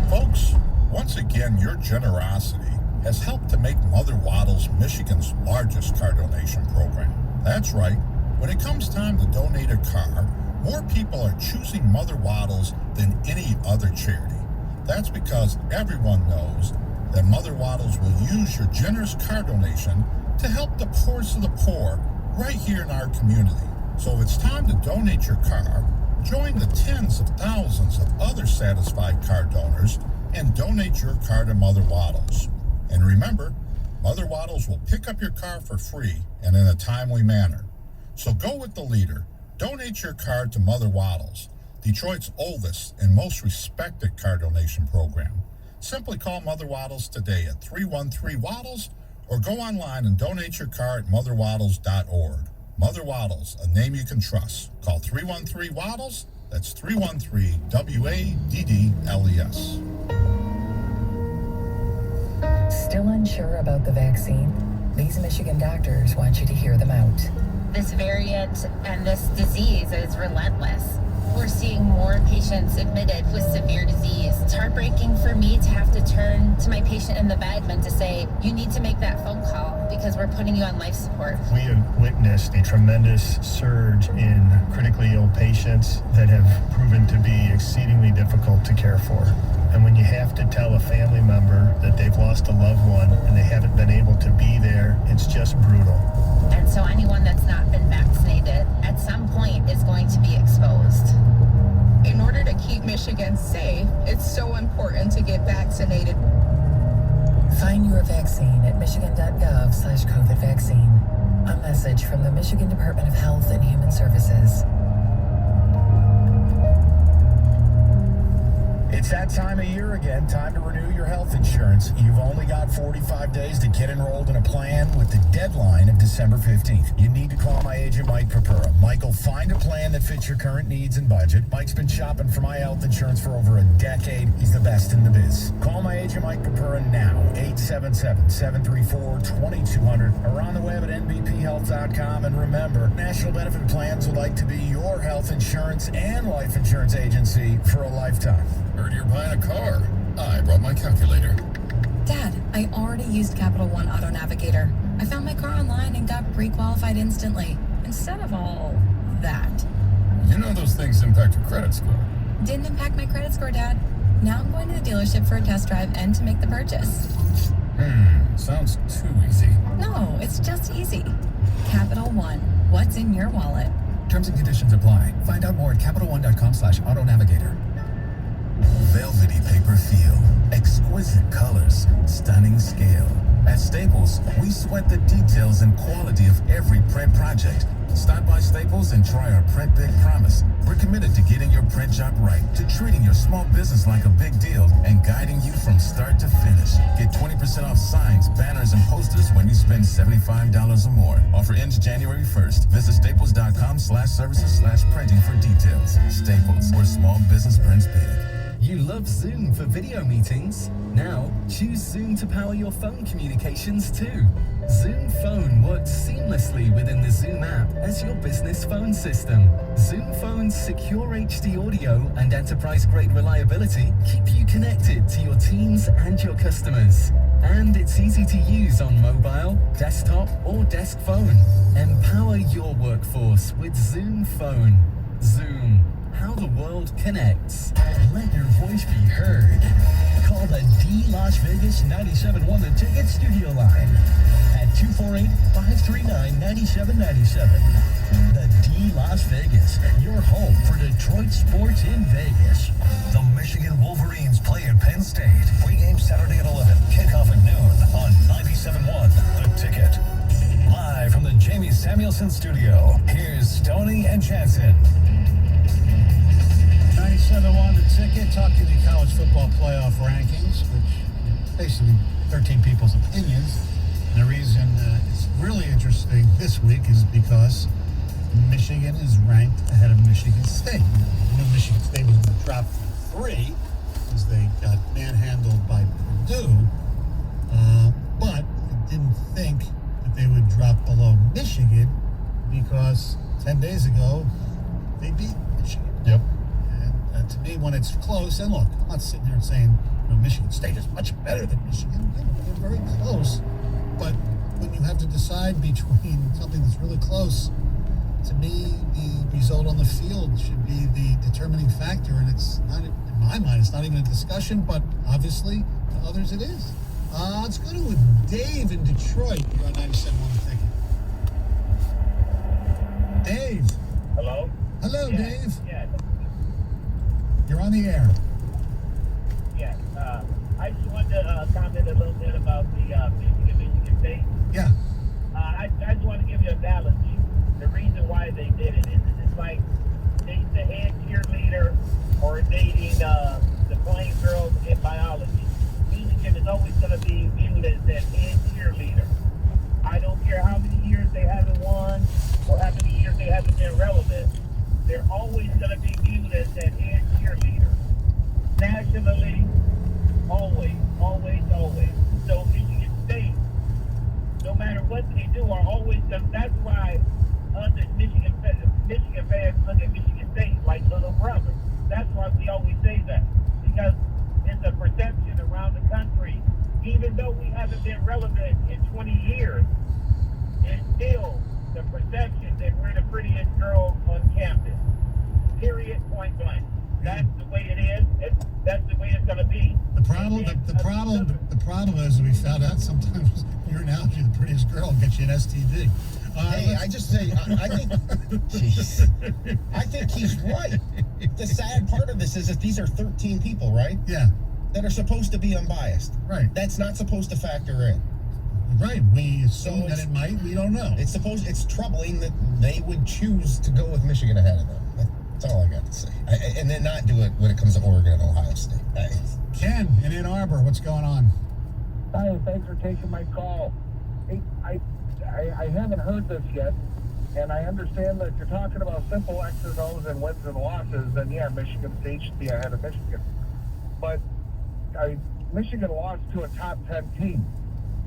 Folks, once again, your generosity has helped to make Mother Waddles Michigan's largest car donation program. That's right. When it comes time to donate a car, more people are choosing Mother Waddles than any other charity. That's because everyone knows that Mother Waddles will use your generous car donation to help the poorest of the poor right here in our community. So if it's time to donate your car, join the tens of thousands of other satisfied car donors and donate your car to Mother Waddles. And remember, Mother Waddles will pick up your car for free and in a timely manner. So go with the leader. Donate your car to Mother Waddles, Detroit's oldest and most respected car donation program. Simply call Mother Waddles today at 313-WADDLES or go online and donate your car at motherwaddles.org. Mother Waddles, a name you can trust. Call 313-WADDLES. That's 313-WADDLES. Still unsure about the vaccine? These Michigan doctors want you to hear them out. This variant and this disease is relentless. We're seeing more patients admitted with severe disease. It's heartbreaking for me to have to turn to my patient in the bed and to say, you need to make that phone call because we're putting you on life support. We have witnessed a tremendous surge in critically ill patients that have proven to be exceedingly difficult to care for. And when you have to tell a family member that they've lost a loved one and they haven't been able to be there, it's just brutal. And so anyone that's not been vaccinated at some point is going to be exposed. In order to keep Michigan safe, it's so important to get vaccinated. Find your vaccine at michigan.gov/COVID vaccine. A message from the Michigan Department of Health and Human Services. It's that time of year again, time to renew your health insurance. You've only got 45 days to get enrolled in a plan with the deadline of December 15th. You need to call my agent, Mike Papura. Mike will find a plan that fits your current needs and budget. Mike's been shopping for my health insurance for over a decade. He's the best in the biz. Call my agent, Mike Papura, now, 877-734-2200, or on the web at nbphealth.com. And remember, National Benefit Plans would like to be your health insurance and life insurance agency for a lifetime. Heard you're buying a car. I brought my calculator. Dad, I already used Capital One Auto Navigator. I found my car online and got pre-qualified instantly, instead of all that. You know those things impact your credit score. Didn't impact my credit score, Dad. Now I'm going to the dealership for a test drive and to make the purchase. Sounds too easy. No, it's just easy. Capital One. What's in your wallet? Terms and conditions apply. Find out more at CapitalOne.com/Auto Navigator. Velvety paper feel, exquisite colors, stunning scale. At Staples, we sweat the details and quality of every print project. Stop by Staples and try our Print Big Promise. We're committed to getting your print job right, to treating your small business like a big deal, and guiding you from start to finish. Get 20% off signs, banners, and posters when you spend $75 or more. Offer ends January 1st. Visit staples.com/services/printing for details. Staples, where small business prints big. You love Zoom for video meetings? Now, choose Zoom to power your phone communications too. Zoom Phone works seamlessly within the Zoom app as your business phone system. Zoom Phone's secure HD audio and enterprise-grade reliability keep you connected to your teams and your customers. And it's easy to use on mobile, desktop, or desk phone. Empower your workforce with Zoom Phone. Zoom. How the world connects. Let your voice be heard. Call the D Las Vegas 97.1 The Ticket studio line at 248-539-9797. The D Las Vegas, your home for Detroit sports in Vegas. The Michigan Wolverines play at Penn State. Pre-game Saturday at 11. Kickoff at noon on 97.1 The Ticket. Live from the Jamie Samuelson studio, here's Stoney and Jansen. 97.1 The Ticket, talking the college football playoff rankings, which basically 13 people's opinions. And the reason it's really interesting this week is because Michigan is ranked ahead of Michigan State. You know, Michigan State was going to drop from 3 because they got manhandled by Purdue, but I didn't think that they would drop below Michigan because 10 days ago they beat Michigan. Yep. And to me, when it's close, and look, I'm not sitting here saying, you know, Michigan State is much better than Michigan. They're very close. But when you have to decide between something that's really close, to me, the result on the field should be the determining factor. And it's not, in my mind, it's not even a discussion, but obviously to others it is. Let's go to with Dave in Detroit. You're on 97 on the ticket. Dave. Hello? Hello, Yeah, Dave. Yeah. You're on the air. Yeah. I just wanted to comment a little bit about the Michigan State. Yeah. I just want to give you an analogy. The reason why they did it is it's like the head cheerleader or dating the playing girls in biology. Michigan is always going to be viewed as that head cheerleader. I don't care how many years they haven't won or how many years they haven't been relevant. They're always going to be viewed as that head cheerleader. Nationally, always. So Michigan State, no matter what they do, are always going to, that's why us as Michigan fans look at Michigan State like little brothers. That's why we always say that. Because it's a perception around the country, even though we haven't been relevant in 20 years, it's still the perception that we're the prettiest girls on campus. Period, point blank. That's the way it is. That's the way it's going to be. The problem is we found out sometimes your analogy, the prettiest girl, gets you an STD. Hey, I just say, I think, jeez, I think he's right. The sad part of this is that these are 13 people, right? Yeah. That are supposed to be unbiased. Right. That's not supposed to factor in. Right. We assume that it might. We don't know. It's troubling that they would choose to go with Michigan ahead of them. That's all I got to say. And then not do it when it comes to Oregon and Ohio State. Ken in Ann Arbor, what's going on? Hi, thanks for taking my call. Hey, I haven't heard this yet, and I understand that you're talking about simple X's and O's and wins and losses, and yeah, Michigan State should be ahead of Michigan. But Michigan lost to a top 10 team.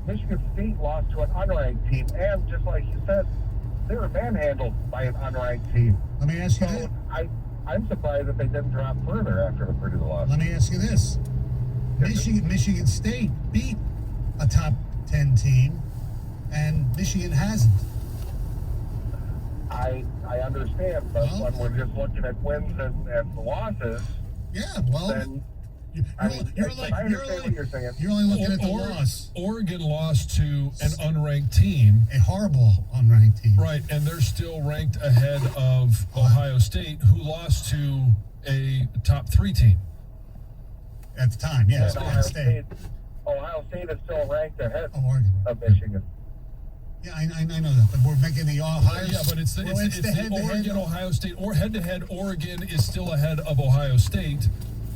Michigan State lost to an unranked team, and just like you said, they were manhandled by an unranked team. Let me ask you this. I'm surprised that they didn't drop further after the Purdue loss. Let me ask you this. Michigan State beat a top 10 team, and Michigan hasn't. I understand, but when we're just looking at wins and losses, then You're only looking at the loss. Oregon lost to an unranked team. A horrible unranked team. Right, and they're still ranked ahead of Ohio State, who lost to a top 3 team. At the time, yes. Ohio State is still ranked ahead of Michigan. Yeah, I know that, but we're making the Ohio. Yeah, but it's the Oregon Ohio State or head-to-head. Oregon is still ahead of Ohio State,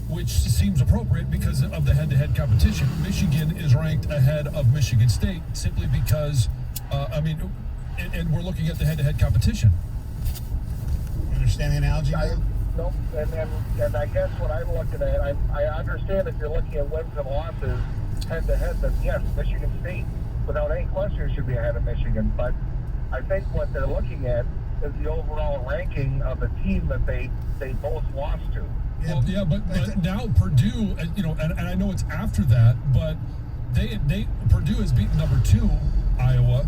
which seems appropriate because of the head-to-head competition. Michigan is ranked ahead of Michigan State simply because, and we're looking at the head-to-head competition. You understand the analogy? No, and I guess what I'm looking at, I understand if you're looking at wins and losses head-to-head, then yes, Michigan State, without any question, should be ahead of Michigan. But I think what they're looking at is the overall ranking of the team that they both lost to. Well, yeah, but now Purdue, and I know it's after that, but Purdue has beaten number 2, Iowa.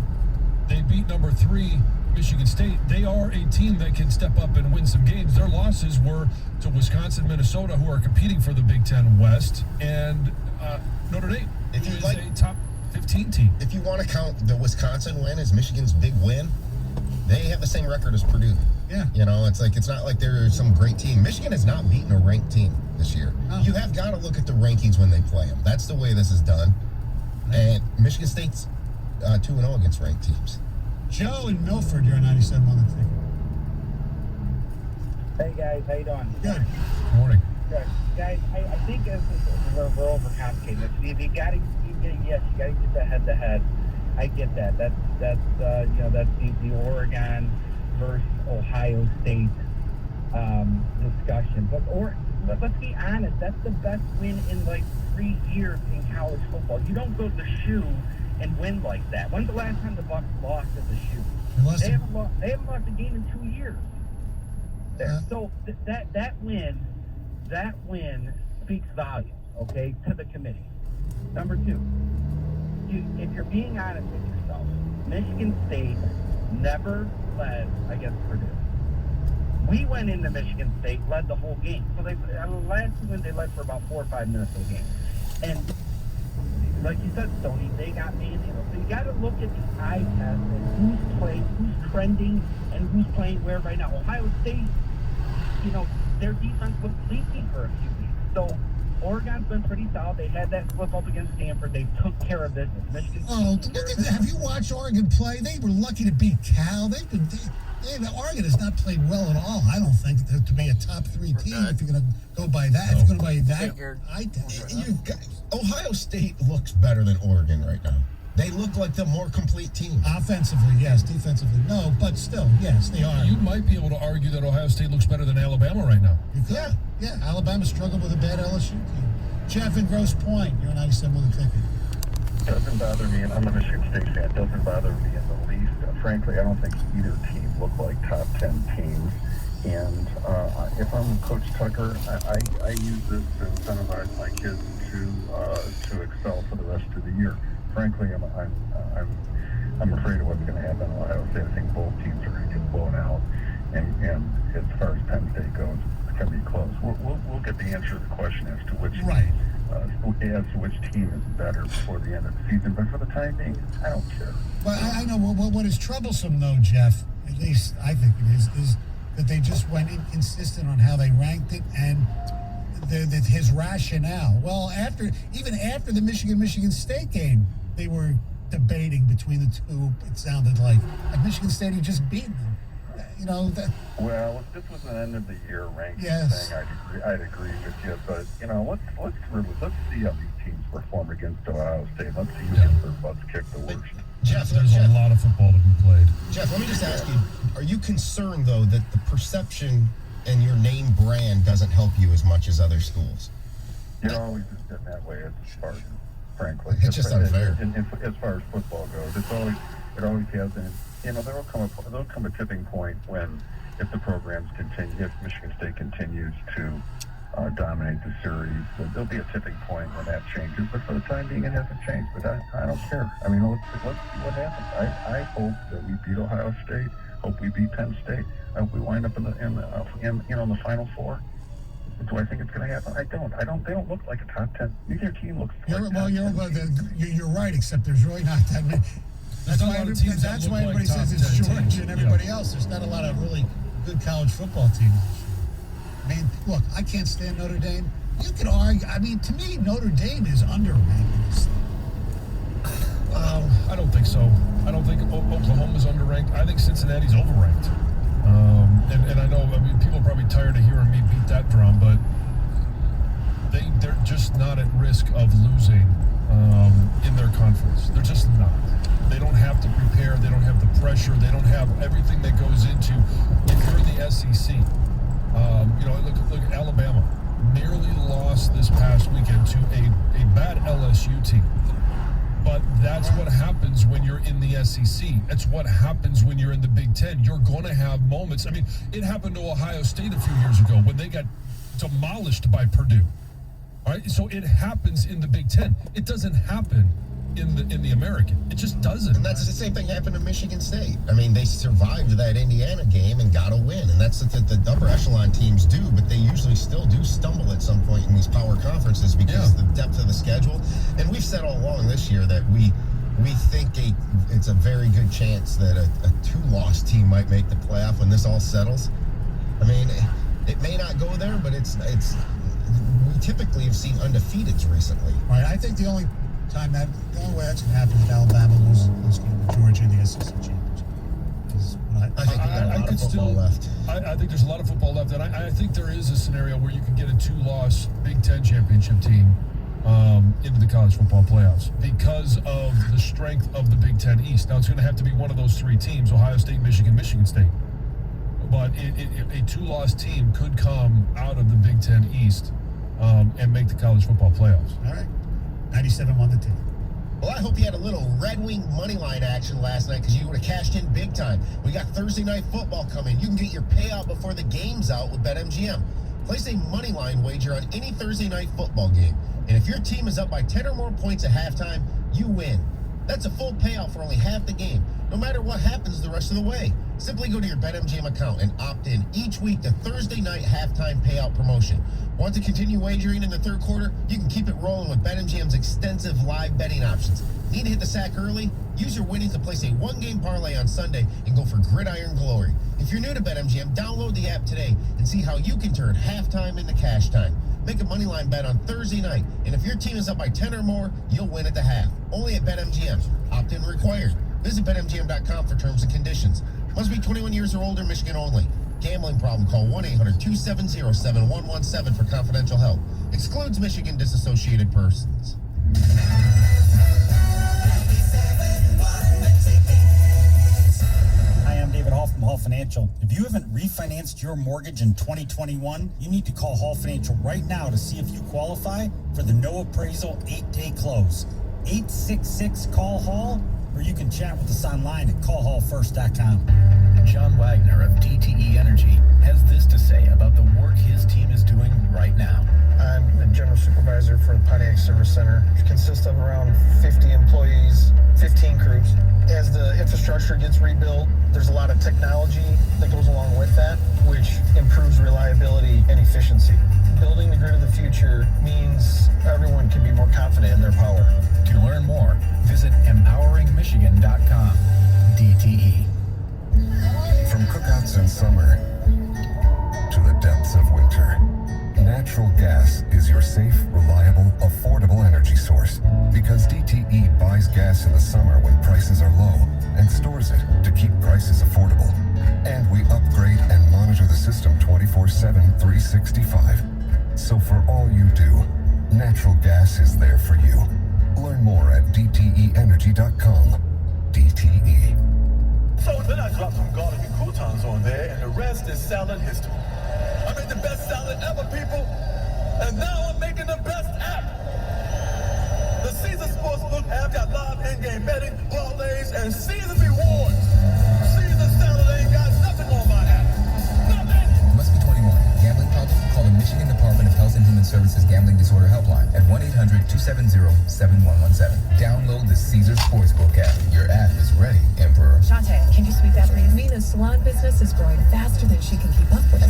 They beat number 3, Michigan State. They are a team that can step up and win some games. Their losses were to Wisconsin, Minnesota, who are competing for the Big Ten West, and Notre Dame, who is a top 15 team. If you want to count the Wisconsin win as Michigan's big win, they have the same record as Purdue. Yeah. It's not like they're some great team. Michigan has not beaten a ranked team this year. Oh. You have got to look at the rankings when they play them. That's the way this is done. And Michigan State's 2-0 against ranked teams. Joe in Milford, you're on 97 on the ticket. Hey guys, how you doing? Good. Morning. Good. Guys, I think we're overcomplicating this. You gotta get that head to head. I get that. That's the Oregon versus Ohio State discussion. But let's be honest, that's the best win in like 3 years in college football. You don't go to the shoe and win like that. When's the last time the Bucs lost at the shoe? They haven't lost a game in 2 years. So that win speaks volumes, okay, to the committee. Number 2, if you're being honest with yourself, Michigan State never led against Purdue. We went into Michigan State, led the whole game. So on the last win, they led for about 4 or 5 minutes of the game. And like you said, Stoney, they got manhandled. So you got to look at the eye test and who's playing, who's trending, and who's playing where right now. Ohio State, their defense was leaky for a few weeks. So Oregon's been pretty solid. They had that slip up against Stanford. They took care of business. Michigan. Look at that. Have you watched Oregon play? They were lucky to beat Cal. Oregon has not played well at all. I don't think to be a top 3 team. If you're going to go by that, if you're going to buy that eye test. Ohio State looks better than Oregon right now. They look like the more complete team. Offensively, yes. Defensively, no. But still, yes, they are. You might be able to argue that Ohio State looks better than Alabama right now. You could. Yeah. Alabama struggled with a bad LSU team. Jeff in Grosse Pointe, you're 97 with a ticket. Doesn't bother me, and I'm a Michigan State fan. Doesn't bother me in the least. Frankly, I don't think either team look like top 10 teams. And if I'm Coach Tucker, I use this to incentivize my kids to excel for the rest of the year. Frankly, I'm afraid of what's going to happen in Ohio State. I think both teams are going to get blown out, and as far as Penn State goes, it's going to be close. We'll get the answer to the question as to which team is better before the end of the season. But for the time being, I don't care. Well, I know what is troublesome though, Jeff. At least I think it is that they just went inconsistent on how they ranked it and his rationale. Well, even after the Michigan State game, they were debating between the two. It sounded like Michigan State had just beaten them. Well, if this was an end of the year ranking thing, I'd agree with you. But let's see how these teams perform against Ohio State. Let's see who gets their butts kicked the worst. Jeff, there's a lot of football to be played. Jeff, let me just ask you: are you concerned though that the perception and your name brand doesn't help you as much as other schools? It always has been that way at Spartan, frankly. It's just unfair. As far as football goes, it always has been. There'll come a tipping point when, if the programs continue, if Michigan State continues to dominate the series, there'll be a tipping point when that changes. But for the time being, it hasn't changed. But I don't care. I mean, let's see what happens. I hope that we beat Ohio State. Hope we beat Penn State. I hope we wind up in the Final Four. Do I think it's going to happen? I don't. They don't look like a top 10. Neither team looks. You're right. Except there's really not that many. That's why everybody says it's Georgia and everybody else. There's not a lot of really good college football teams. I mean, look, I can't stand Notre Dame. You could argue. I mean, to me, Notre Dame is underranked. I don't think so. I don't think Oklahoma's underranked. I think Cincinnati's overranked. And I know, people are probably tired of hearing me beat that drum, but they're just not at risk of losing in their conference. They're just not. They don't have to prepare. They don't have the pressure. They don't have everything that goes into. If you're in the SEC, look at Alabama. Nearly lost this past weekend to a bad LSU team. But that's what happens when you're in the SEC. That's what happens when you're in the Big Ten. You're going to have moments. I mean, it happened to Ohio State a few years ago when they got demolished by Purdue. All right, so it happens in the Big Ten. It doesn't happen in the American. It just doesn't. And that's the same thing happened to Michigan State. I mean, they survived that Indiana game and got a win. And that's what the upper echelon teams do, but they usually still do stumble at some point in these power conferences because of the depth of the schedule. And we've said all along this year that we think it's a very good chance that a two-loss team might make the playoff when this all settles. I mean, it may not go there, but it's we typically have seen undefeateds recently. Right. I think the only way that's going to happen is Alabama lose game to Georgia in the SEC championship. I think we got a lot of football left. I think there's a lot of football left, and I think there is a scenario where you can get a two-loss Big Ten championship team into the college football playoffs because of the strength of the Big Ten East. Now, it's going to have to be one of those three teams, Ohio State, Michigan State. But a two-loss team could come out of the Big Ten East and make the college football playoffs. All right. 97 won the team. Well, I hope you had a little Red Wing money line action last night because you would have cashed in big time. We got Thursday night football coming. You can get your payout before the game's out with BetMGM. Place a money line wager on any Thursday night football game. And if your team is up by 10 or more points at halftime, you win. That's a full payout for only half the game. no matter what happens the rest of the way. Simply go to your BetMGM account and opt in each week to Thursday night halftime payout promotion. Want to continue wagering in the third quarter? You can keep it rolling with BetMGM's extensive live betting options. Need to hit the sack early? Use your winnings to place a one-game parlay on Sunday and go for gridiron glory. If you're new to BetMGM, download the app today and see how you can turn halftime into cash time. Make a moneyline bet on Thursday night, and if your team is up by 10 or more, you'll win at the half. Only at BetMGM. Opt-in required. Visit BetMGM.com for terms and conditions. Must be 21 years or older, Michigan only. Gambling problem, call 1-800-270-7117 for confidential help. Excludes Michigan disassociated persons. Hi, I'm David Hall from Hall Financial. If you haven't refinanced your mortgage in 2021, you need to call Hall Financial right now to see if you qualify for the no appraisal 8-day close. 866-CALL-HALL, or you can chat with us online at callhallfirst.com. John Wagner of DTE Energy has this to say about the work his team is doing right now. I'm the general supervisor for the Pontiac Service Center, which consists of around 50 employees, 15 crews. As the infrastructure gets rebuilt, there's a lot of technology that goes along with that, which improves reliability and efficiency. Building the grid of the future means everyone can be more confident in their power. To learn more, visit empoweringmichigan.com. DTE. From cookouts in summer to the depths of winter, natural gas is your safe, reliable, affordable energy source. Because DTE buys gas in the summer when prices are low and stores it to keep prices affordable. And we upgrade and monitor the system 24/7, 365. So for all you do, natural gas is there for you. Learn more at dteenergy.com. DTE. So then I dropped some garlic and croutons on there, and the rest is salad history. I made the best salad ever, people, and now I'm making the best app. The Caesar Sportsbook app got live in-game betting, parlays, and season rewards. Caesar salad ain't got nothing on my app. Nothing! Must be 21. Gambling problem? Call the Michigan Department of Health and Human Services Gambling Disorder Helpline at 1-800-270-7117. Download the Caesar Sportsbook app. Your app is ready, Emperor. Shantae, can you sweep that, please? Mina's salon business is growing faster than she can keep up with.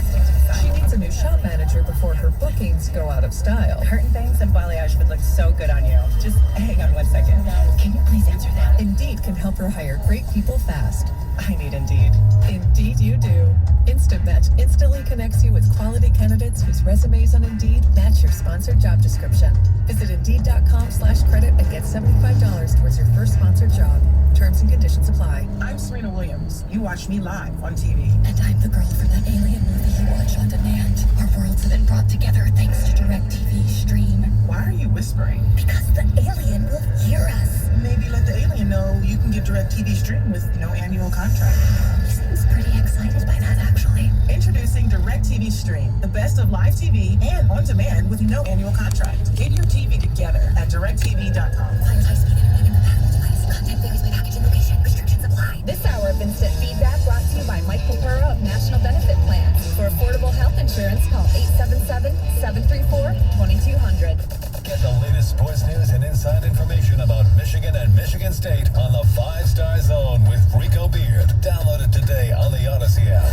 She needs a new shop manager before her bookings go out of style. Curtain bangs and balayage would look so good on you. Just hang on 1 second. Can you please answer that? Indeed can help her hire great people fast. I need Indeed. Indeed you do. InstaMatch instantly connects you with quality candidates whose resumes on Indeed match your sponsored job description. Visit Indeed.com/credit and get $75 towards your first sponsored job. Terms and conditions apply. I'm Serena Williams. You watch me live on TV. And I'm the girl from that alien movie you watch on demand. Our worlds have been brought together thanks to DirecTV Stream. Why are you whispering? Because the alien will hear us. Maybe let the alien know you can get DirecTV Stream with no annual contract. He seems pretty excited by that, actually. Introducing DirecTV Stream, the best of live TV and on demand with no annual contract. Get your TV together at DirecTV.com. Find high-speed internet in the back of the device. Content varies by packaging location. Restrictions apply. This hour of Instant Feedback brought to you by Mike Papura of National Benefit Plans. For affordable health insurance, call 877-734-2200. Get the latest sports news and inside information about Michigan and Michigan State on the 5-Star Zone with Rico Beard. Download it today on the Odyssey app.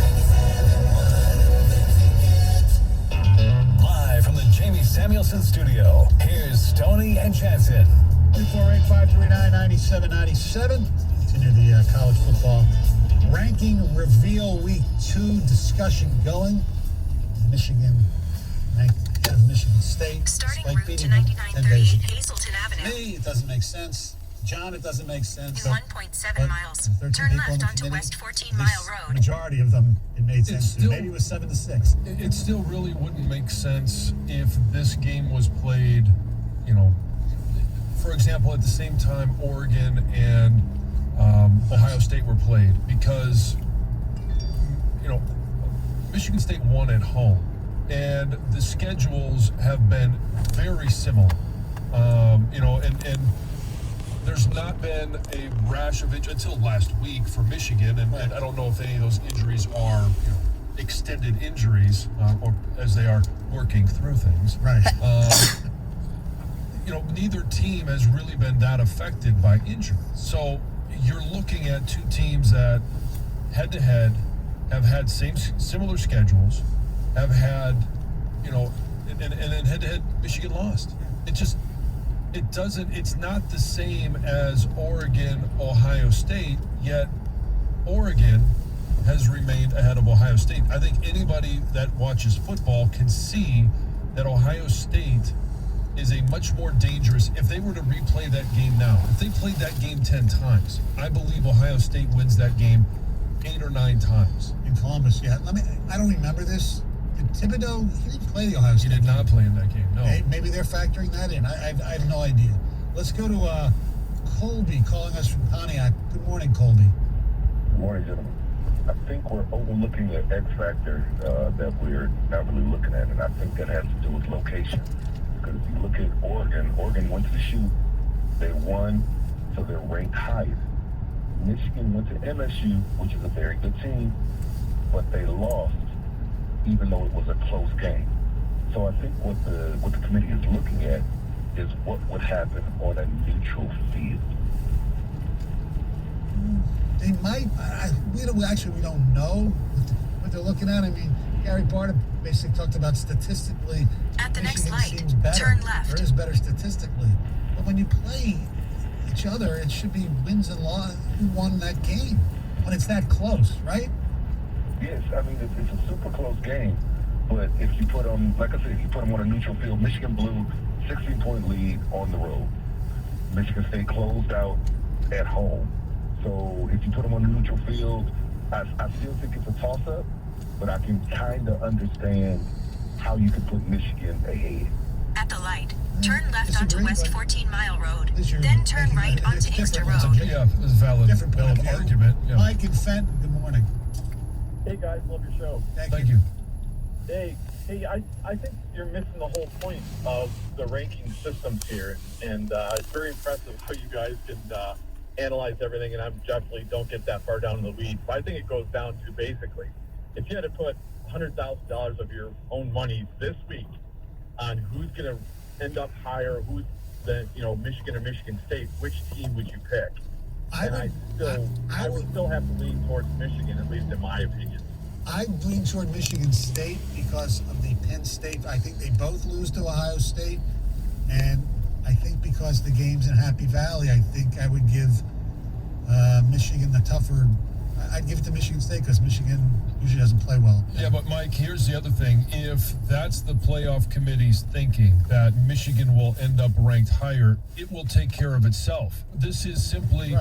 Live from the Jamie Samuelson studio, here's Stoney and Jansen. 348-539-9797. Continue the college football ranking reveal week 2 discussion going. Michigan ranked ahead of Michigan State. Starting despite route beating to them 9938 Hazelton Avenue. Me, it doesn't make sense. John, it doesn't make sense. In 1.7 miles. 13 Turn people on left the onto committee, West 14 at Mile least Road. the majority of them, it made sense to. still- Maybe it was 7-6. It still really wouldn't make sense if this game was played, for example, at the same time Oregon and Ohio State were played, because, Michigan State won at home, and the schedules have been very similar, and there's not been a rash of injuries until last week for Michigan, and I don't know if any of those injuries are extended injuries, or as they are working through things. Right. Neither team has really been that affected by injuries. So you're looking at two teams that head-to-head have had similar schedules, have had, and then head-to-head Michigan lost. It's not the same as Oregon, Ohio State, yet Oregon has remained ahead of Ohio State. I think anybody that watches football can see that Ohio State is a much more dangerous. If they were to replay that game now, if they played that game 10 times, I believe Ohio State wins that game 8 or 9 times. In Columbus, yeah. I don't remember this. Did Thibodeau, he didn't play the Ohio State He did not play in that game, no. Maybe they're factoring that in. I have no idea. Let's go to Colby calling us from Pontiac. Good morning, Colby. Good morning, gentlemen. I think we're overlooking the X factor that we're not really looking at, and I think that has to do with location. Because if you look at Oregon went to the shoot, they won, so they're ranked highest. Michigan went to MSU, which is a very good team, but they lost, even though it was a close game. So I think what the committee is looking at is what would happen on a neutral field. They might. We don't know what they're looking at. I mean, Gary Barta basically talked about statistically. At the Michigan next light, seems better. turn left. Or is better statistically. But when you play each other, it should be wins and losses. Who won that game when it's that close, right? Yes, I mean it's a super close game. But if you put them, like I said, if you put them on a neutral field, Michigan blew 16-point lead on the road. Michigan State closed out at home. So if you put them on a neutral field, I still think it's a toss-up, but I can kind of understand how you could put Michigan ahead. At the light, turn left onto West 14 Mile Road, You're then turn right making- onto it's Inkster different. Road. Yeah, it's a valid Different argument. Yeah. Mike and Fenton, good morning. Hey guys, love your show. Thank you. Hey, I think you're missing the whole point of the ranking systems here, and it's very impressive how you guys can analyze everything, and I definitely don't get that far down in the weeds. But I think it goes down to basically, if you had to put $100,000 of your own money this week on who's going to end up higher, who's the Michigan or Michigan State, which team would you pick? I would still have to lean towards Michigan, at least in my opinion. I lean toward Michigan State because of the Penn State. I think they both lose to Ohio State. And I think because the game's in Happy Valley, I think I would give Michigan the tougher. I'd give it to Michigan State because Michigan usually doesn't play well. Yeah, but Mike, here's the other thing. If that's the playoff committee's thinking, that Michigan will end up ranked higher, it will take care of itself. This is simply,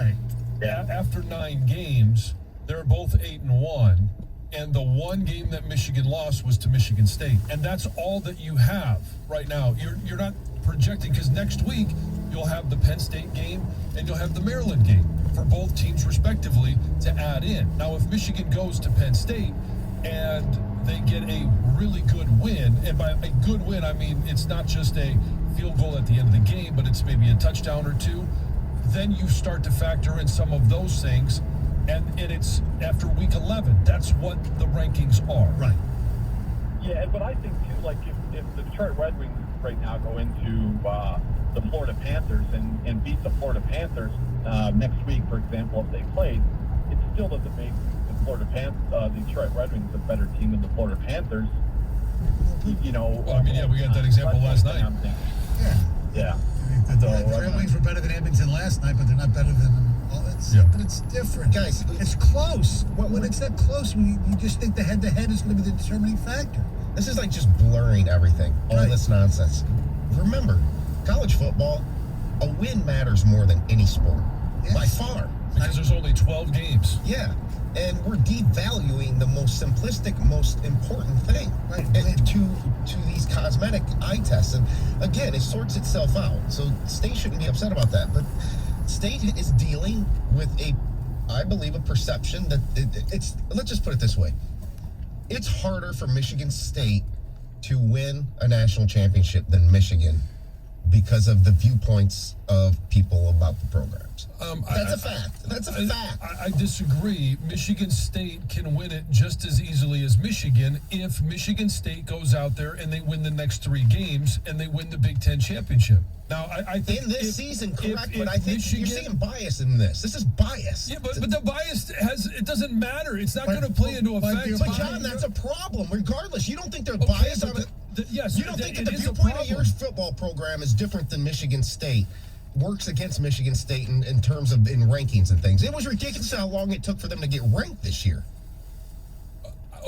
after 9 games, they're both 8-1. And the one game that Michigan lost was to Michigan State. And that's all that you have right now. You're not projecting, because next week you'll have the Penn State game and you'll have the Maryland game for both teams respectively to add in. Now, if Michigan goes to Penn State and they get a really good win, and by a good win, I mean it's not just a field goal at the end of the game, but it's maybe a touchdown or two, then you start to factor in some of those things. And it's after week 11. That's what the rankings are. Right. Yeah, but I think, too, like, if the Detroit Red Wings right now go into the Florida Panthers and beat the Florida Panthers next week, for example, if they played, it still doesn't make the Detroit Red Wings a better team than the Florida Panthers. Well, I mean, yeah, we got that example last night. Yeah. The Red Wings were better than Edmonton last night, but they're not better than. But it's different, guys. It's close. When it's that close, you just think the head-to-head is going to be the determining factor. This is like just blurring everything. All this nonsense. Remember, college football, a win matters more than any sport, by far. Because there's only 12 games. Yeah. And we're devaluing the most simplistic, most important thing to these cosmetic eye tests. And again, it sorts itself out. So State shouldn't be upset about that. But State is dealing with I believe, a perception that it's, let's just put it this way. It's harder for Michigan State to win a national championship than Michigan because of the viewpoints of people about the programs. That's a fact. That's a fact. I disagree. Michigan State can win it just as easily as Michigan if Michigan State goes out there and they win the next 3 games and they win the Big Ten championship. Now, I think in this season, correct, but I think you're seeing bias in this. This is bias. Yeah, but the bias it doesn't matter. It's not going to play into effect. But John, that's a problem. Regardless, you don't think they're biased on it? Yes, you don't think that the viewpoint of your football program is different than Michigan State? Works against Michigan State in terms of in rankings and things. It was ridiculous how long it took for them to get ranked this year.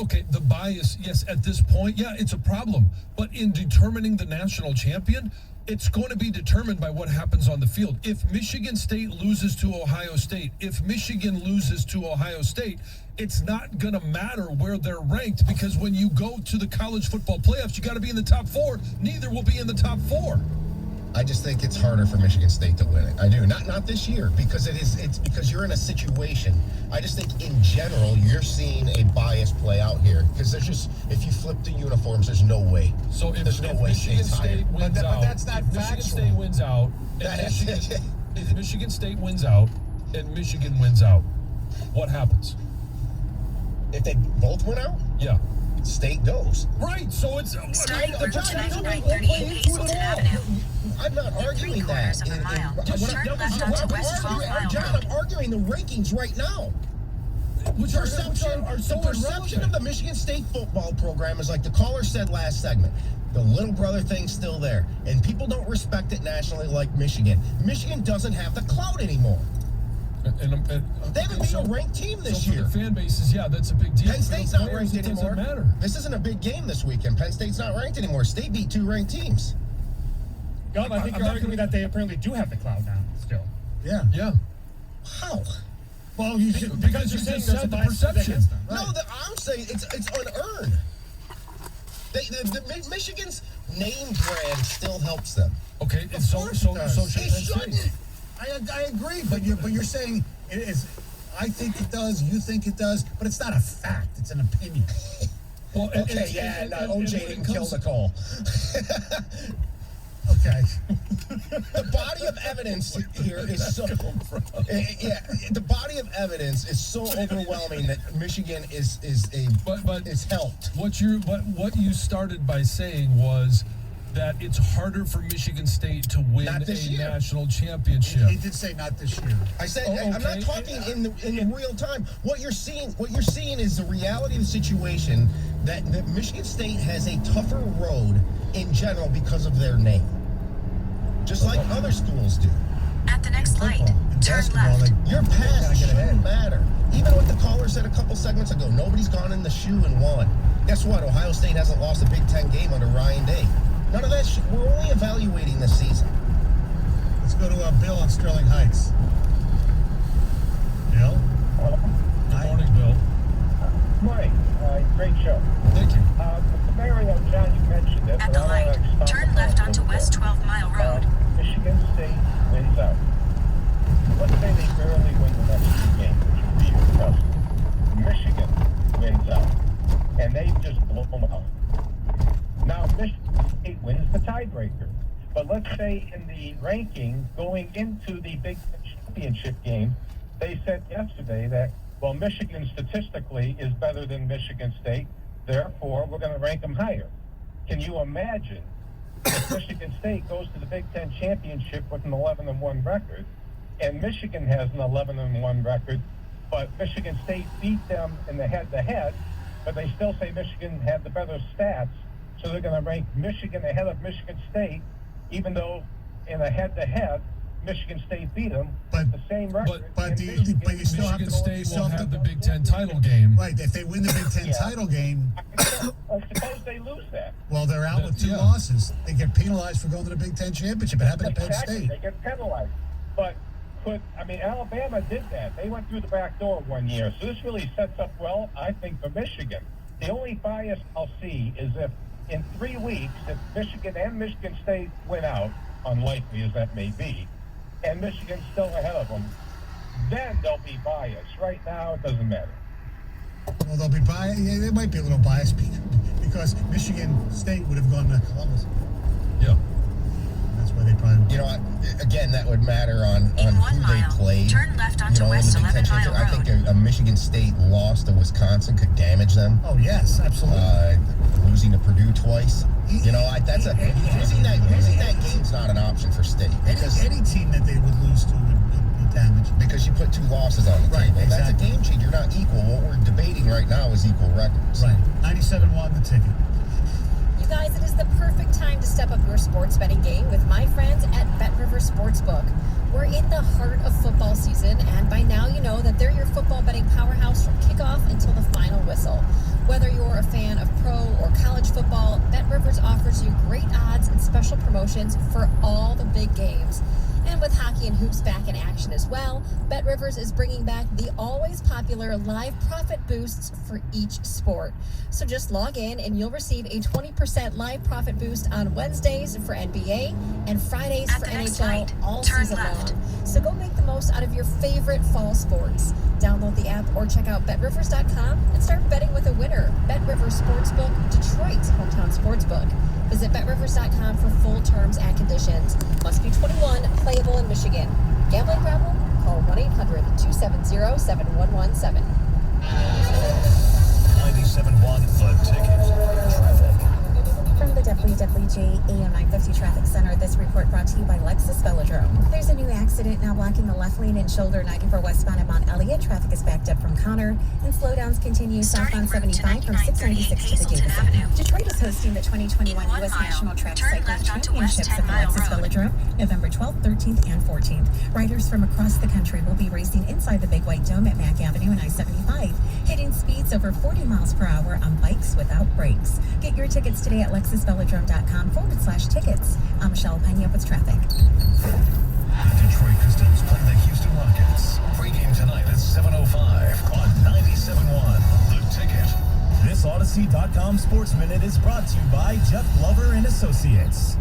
Okay, the bias, yes, at this point, yeah, it's a problem. But in determining the national champion, it's going to be determined by what happens on the field. If Michigan State loses to Ohio State, if Michigan loses to Ohio State, it's not going to matter where they're ranked, because when you go to the college football playoffs, you got to be in the top 4. Neither will be in the top 4. I just think it's harder for Michigan State to win it. I do. Not this year, because it's because you're in a situation. I just think in general you're seeing a bias play out here, because there's just, if you flip the uniforms, there's no way. So if way Michigan State wins out, but that's not if Michigan State wins out, if Michigan State wins out and Michigan wins out, what happens? If they both win out? Yeah. State goes. Right, so it's... Starting on 9938 Hazleton Avenue. I'm not arguing that. Turn left onto West 12 Mile John, Road. I'm arguing the rankings right now. Perception of the Michigan State football program is like the caller said last segment. The little brother thing's still there. And people don't respect it nationally like Michigan. Michigan doesn't have the clout anymore. They haven't been a ranked team this year. For the fan bases, yeah, that's a big deal. Penn State's not ranked it anymore. Doesn't matter. This isn't a big game this weekend. Penn State's not ranked anymore. State beat 2 ranked teams. God, I think you're arguing that they apparently do have the clout now, still. Yeah. Yeah. How? Well, you should, because you're saying there's a the bias perception. against them. No, I'm saying it's unearned. The Michigan's name brand still helps them. Okay, and so should It Penn State. shouldn't. I agree, but you're saying it is. I think it does. You think it does, but it's not a fact. It's an opinion. Well, OJ didn't kill the call. Okay. The body of evidence here is so. The body of evidence is so overwhelming that Michigan is helped. What you started by saying was that it's harder for Michigan State to win a national championship. He did say not this year. I said I'm not talking in real time. What you're seeing is the reality of the situation that Michigan State has a tougher road in general because of their name, just like other schools do. At the next light, turn left. Your past shouldn't matter. Even what the caller said a couple segments ago, nobody's gone in the shoe and won. Guess what? Ohio State hasn't lost a Big Ten game under Ryan Day. None of that shit. We're only evaluating this season. Let's go to Bill in Sterling Heights. Bill? Good morning, Bill. Morning. Great show. Thank you. Mario, John, you mentioned it. At the light, turn left onto West 12 Mile Road. Michigan State wins out. Let's say they barely win the next 2 games, which would be impressive. Michigan wins out, and they just blow them out. Now, Michigan State wins the tiebreaker. But let's say in the ranking going into the Big Ten championship game, they said yesterday that, well, Michigan statistically is better than Michigan State, therefore we're going to rank them higher. Can you imagine if Michigan State goes to the Big Ten championship with an 11-1 record, and Michigan has an 11-1 record, but Michigan State beat them in the head-to-head, but they still say Michigan had the better stats, so they're going to rank Michigan ahead of Michigan State, even though in a head-to-head, Michigan State beat them with the same record. But you still have to. Michigan State will have the Big Ten title game. Right. If they win the Big Ten title game, suppose they lose that. well, they're out with 2 losses. They get penalized for going to the Big Ten championship. It happened at Penn State. They get penalized. But Alabama did that. They went through the back door 1 year. So this really sets up well, I think, for Michigan. The only bias I'll see is if in 3 weeks, if Michigan and Michigan State win out, unlikely as that may be, and Michigan's still ahead of them, then they'll be biased. Right now, it doesn't matter. Well, they'll be biased. Yeah, they might be a little biased because Michigan State would have gone to Columbus. Yeah. That's why they probably. You know, again, that would matter on In who 1 mile, they played. turn left onto in West the Big 11 Ten Mile Championship. I Road. think a Michigan State loss to Wisconsin could damage them. Oh yes, absolutely. Losing to Purdue twice. You know, losing that game's not an option for State. Because any team that they would lose to would be damaged. Because you put two losses on the table. Exactly. That's a game changer. You're not equal. What we're debating right now is equal records. Right. 97-1 the ticket. You guys, it is the perfect time to step up your sports betting game with my friends at BetRivers Sportsbook. We're in the heart of football season, and by now you know that they're your football betting powerhouse from kickoff until the final whistle. Whether you're a fan of pro or college football, BetRivers offers you great odds and special promotions for all the big games. And with hockey and hoops back in action as well, BetRivers is bringing back the always popular live profit boosts for each sport. So just log in and you'll receive a 20% live profit boost on Wednesdays for NBA and Fridays for NHL all season long. So go make the most out of your favorite fall sports. Download the app or check out BetRivers.com and start betting with a winner. BetRivers Sportsbook, Detroit's hometown sportsbook. Visit BetRivers.com for full terms and conditions. Must be 21, playable in Michigan. Gambling problem? Call 1-800-270-7117. 97.1 The Ticket. Traffic. From the WWJ AM 950 Traffic Center, this report brought to you by Lexus Velodrome. There's a new accident now blocking the left lane and shoulder 94 westbound at Mount Elliott. Traffic is backed up from Connor, and slowdowns continue southbound 75 from 696 to the Davidson. Detroit is hosting the 2021 U.S. National Track Cycling Championships at the Lexus Velodrome, November 12th, 13th, and 14th. Riders from across the country will be racing inside the Big White Dome at Mack Avenue and I-75, hitting speeds over 40 miles per hour on bikes without brakes. Get your tickets today at LexusVelodrome.com/tickets. I'm Michelle Pena with traffic. Detroit Pistons play the Houston Rockets. Pre-game tonight at 7:05 on 97.1 The Ticket. This Odyssey.com Sports Minute is brought to you by Jeff Glover and Associates.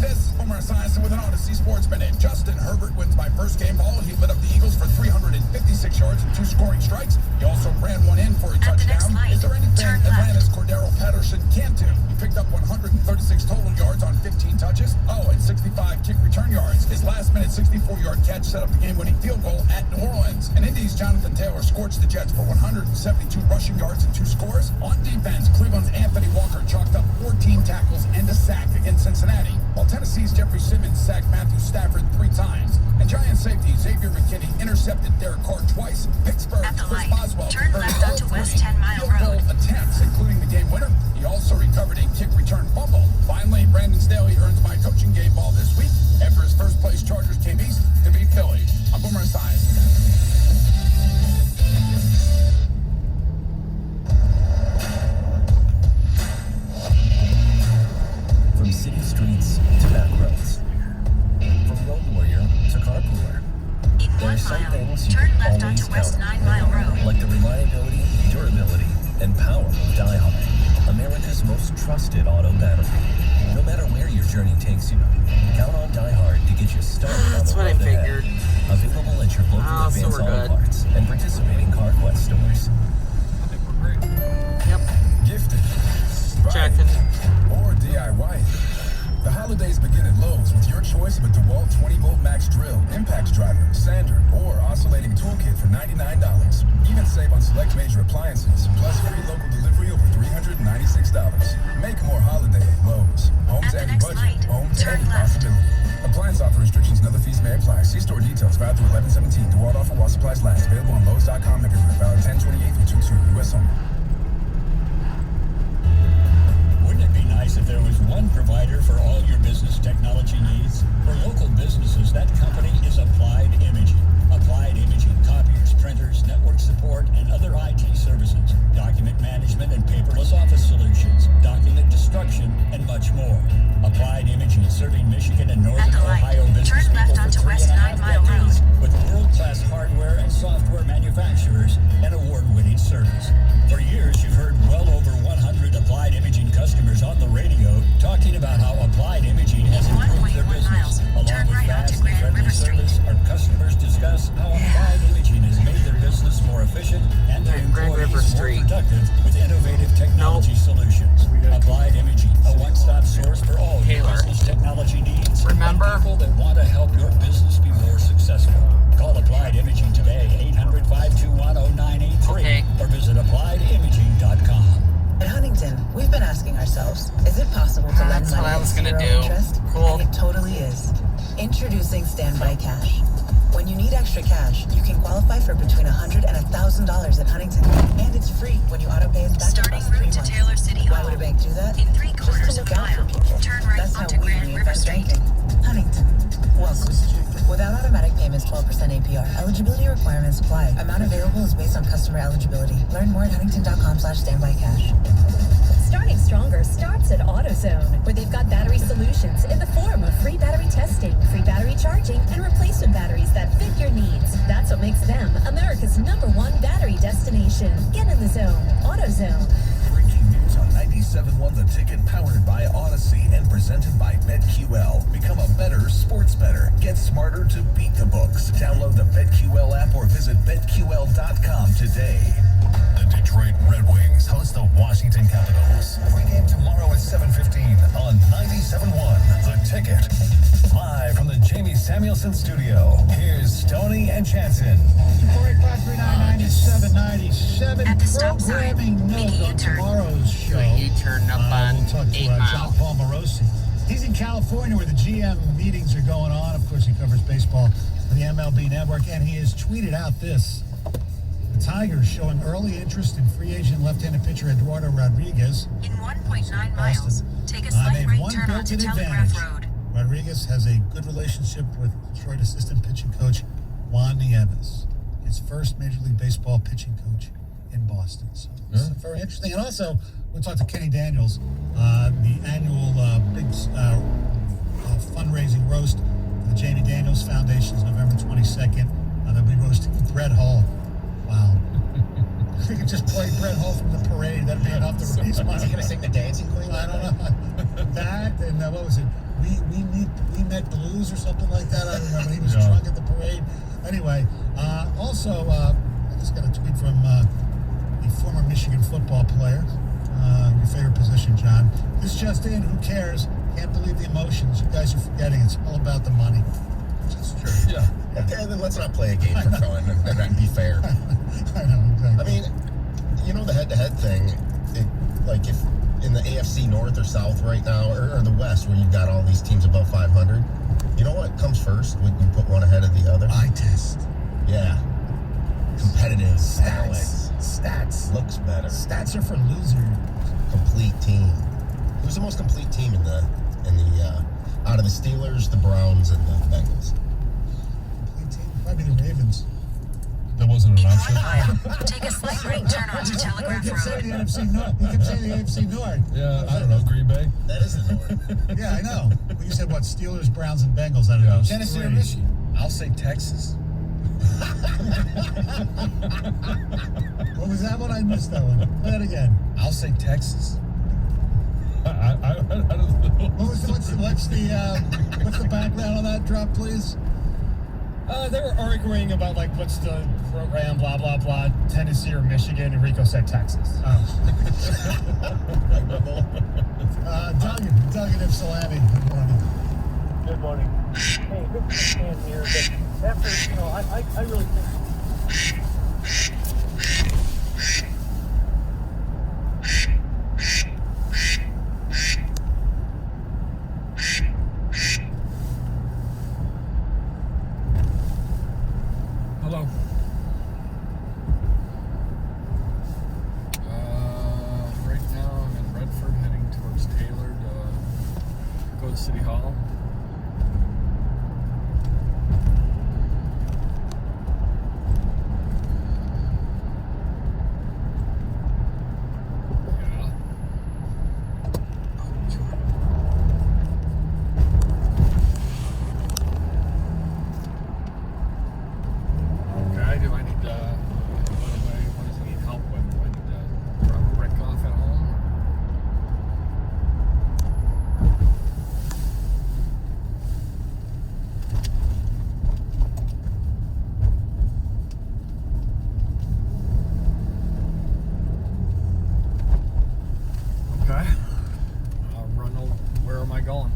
This is Homer Esiason with an Odyssey Sports Minute. Justin Herbert wins my first game ball. He lit up the Eagles for 356 yards and 2 scoring strikes. He also ran one in for a touchdown. Is there anything Atlanta's Cordero Patterson can't do? He picked up 136 total yards on 15 touches. Oh, and 65 kick return yards. His last-minute 64-yard catch set up the game-winning field goal at New Orleans. And Indy's Jonathan Taylor scorched the Jets for 172 rushing yards and 2 scores. On defense, Cleveland's Anthony Walker chalked up 14 tackles and a sack against Cincinnati, while Tennessee's Jeffrey Simmons sacked Matthew Stafford 3 times. And Giant safety Xavier McKinney intercepted Derek Carr twice. Pittsburgh's Chris Boswell turn left onto West 10 Mile field goal attempts, including the game winner. He also recovered a kick return fumble. Finally, Brandon Staley earns my coaching game ball this week after his first place Chargers came east to beat Philly. I'm Boomer Esiason. From city streets to back roads. From road warrior to carpooler. There are some things you turn can left always onto West count 9 Mile Road. like the reliability, durability, and power of DieHard, America's most trusted auto battery. No matter where your journey takes you, count on DieHard to get you started on That's the what I road ahead. figured. Available at your local so Advance we're Auto good. Parts and participating CarQuest stores. Yep. Gifted, Checking. Or DIY. The holidays begin at Lowe's with your choice of a DeWalt 20-volt max drill, impact driver, sander, or oscillating toolkit for $99. Even save on select major appliances, plus free local delivery over $396. Make more holiday at Lowe's. Home to any budget, home to any possibility. Appliance offer restrictions and other fees may apply. See store details valid through 11/17. DeWalt offer while supplies last. Available on Lowe's.com everywhere. Valid 10/28/22. U.S. only. Wouldn't it be nice if there was one provider for all your business technology needs? For local businesses, that company is Applied Imaging. Applied Imaging copiers, printers, network support, and other IT services, document management and paperless office solutions, document destruction, and much more. Applied Imaging serving Michigan and Northern Ohio business people for 3.5 decades with world-class hardware and software manufacturers and award-winning service. For years, you've heard well over 100 Applied Imaging customers on the radio talking about how Applied Imaging has improved their business. Along with fast and friendly service, our customers discuss how Applied Imaging has made their business more efficient and their employees more productive with innovative technology solutions. people that want to help your business be more successful. Call Applied Imaging today, 800-521-0983, or visit appliedimaging.com. At Huntington, we've been asking ourselves, is it possible to lend money at zero interest? Cool. And it totally is. Introducing Standby Cash. When you need extra cash, you can qualify for between $100 and $1,000 at Huntington. And it's free when you auto pay us back across 3 months. Taylor City Why would a bank do that? In 3/4 Just to look out for people. That's how we reinvent banking. Huntington. Welcome. Without automatic payments, 12% APR. Eligibility requirements apply. Amount available is based on customer eligibility. Learn more at huntington.com/standbycash. Starting stronger starts at AutoZone, where they've got battery solutions in the form of free battery testing, free battery charging, and replacement batteries that fit your needs. That's what makes them America's #1 battery destination. Get in the zone. AutoZone. Breaking news on 97.1 The Ticket, powered by Odyssey and presented by BetQL. Become a better sports bettor. Get smarter to beat the books. Download the BetQL app or visit BetQL.com today. The Detroit Red Wings host the Washington Capitals. Pre-game tomorrow at 7:15 on 97.1 The Ticket. Live from the Jamie Samuelson studio, here's Stoney and Jansen. 485-3997 programming note on tomorrow's show. U-turn up on We'll talk to 8 Mile. John Paul Morosi. He's in California where the GM meetings are going on. Of course, he covers baseball for the MLB Network, and he has tweeted out this. The Tigers showing early interest in free agent left-handed pitcher Eduardo Rodriguez. In 1.9 miles, take a slight They've right one turn onto built-in Telegraph advantage. Road. Rodriguez has a good relationship with Detroit assistant pitching coach Juan Nieves, his first Major League Baseball pitching coach in Boston. So this is very interesting. And also, we'll talk to Kenny Daniels, the annual big fundraising roast for the Jamie Daniels Foundation is November 22nd. They'll be roasting Brett Hall. Wow. If we could just play Brett Hall from the parade, that'd be enough to raise money. Is he going to sing the Dancing Queen? I don't know. That and what was it? We met blues or something like that. I don't remember. He was drunk at the parade. Anyway, also, I just got a tweet from the former Michigan football player. Your favorite position, John. This just in. Who cares? Can't believe the emotions. You guys are forgetting. It's all about the money. That's true. Yeah. Okay, then let's not play a game for fun and be fair. I know, exactly. I mean, you know the head-to-head thing, like if in the AFC North or South right now, or the West, where you've got all these teams above 500, you know what comes first when you put one ahead of the other? Eye test. Yeah. Competitive Stats. Looks better. Stats are for losers. Complete team. Who's the most complete team in the out of the Steelers, the Browns, and the Bengals? Probably the Ravens. That wasn't an option. Take a slight right turn onto Telegraph He kept saying Road. the NFC North. He kept saying the AFC North. Yeah, I don't know. Green Bay? That is the North. Yeah, I know. But you said what? Steelers, Browns, and Bengals. I don't know. Tennessee or Michigan? I'll say Texas. What was that one? I missed that one. Play that again. I'll say Texas. I don't know. What's the background on that drop, please? They were arguing about like what's the program, blah blah blah, Tennessee or Michigan, and Rico said Texas. Doug and Ypsilanti. Good morning. Good morning. Hey, good to stand here, but after, I really think. Hello. Right now I'm in Redford heading towards Taylor to go to City Hall. Okay, do I need to, what does he need help with? Do I need to drop Rick off at home? Okay. Where am I going?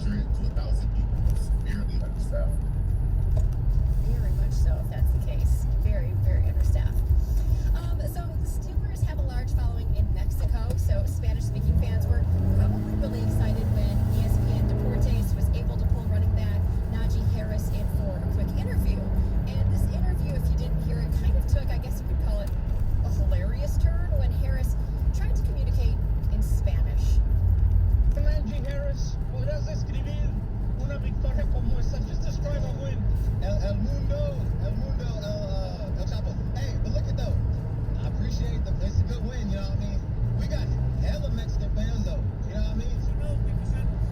800 to 1,000 people, severely understaffed. Very much so, if that's the case. Very, very understaffed. So the Steelers have a large following in Mexico, so Spanish-speaking fans were probably really excited when ESPN Deportes was able to pull running back Najee Harris in for a quick interview. And this interview, if you didn't hear it, kind of took, I guess you could call it, a hilarious turn when Harris tried to communicate in Spanish. Najee Harris, ¿podrás escribir una victoria como esa? Just describe a win. El mundo, el Chapo. Hey, but look at though. I appreciate it's a good win, you know what I mean? We got hella Mexican fans though, you know what I mean?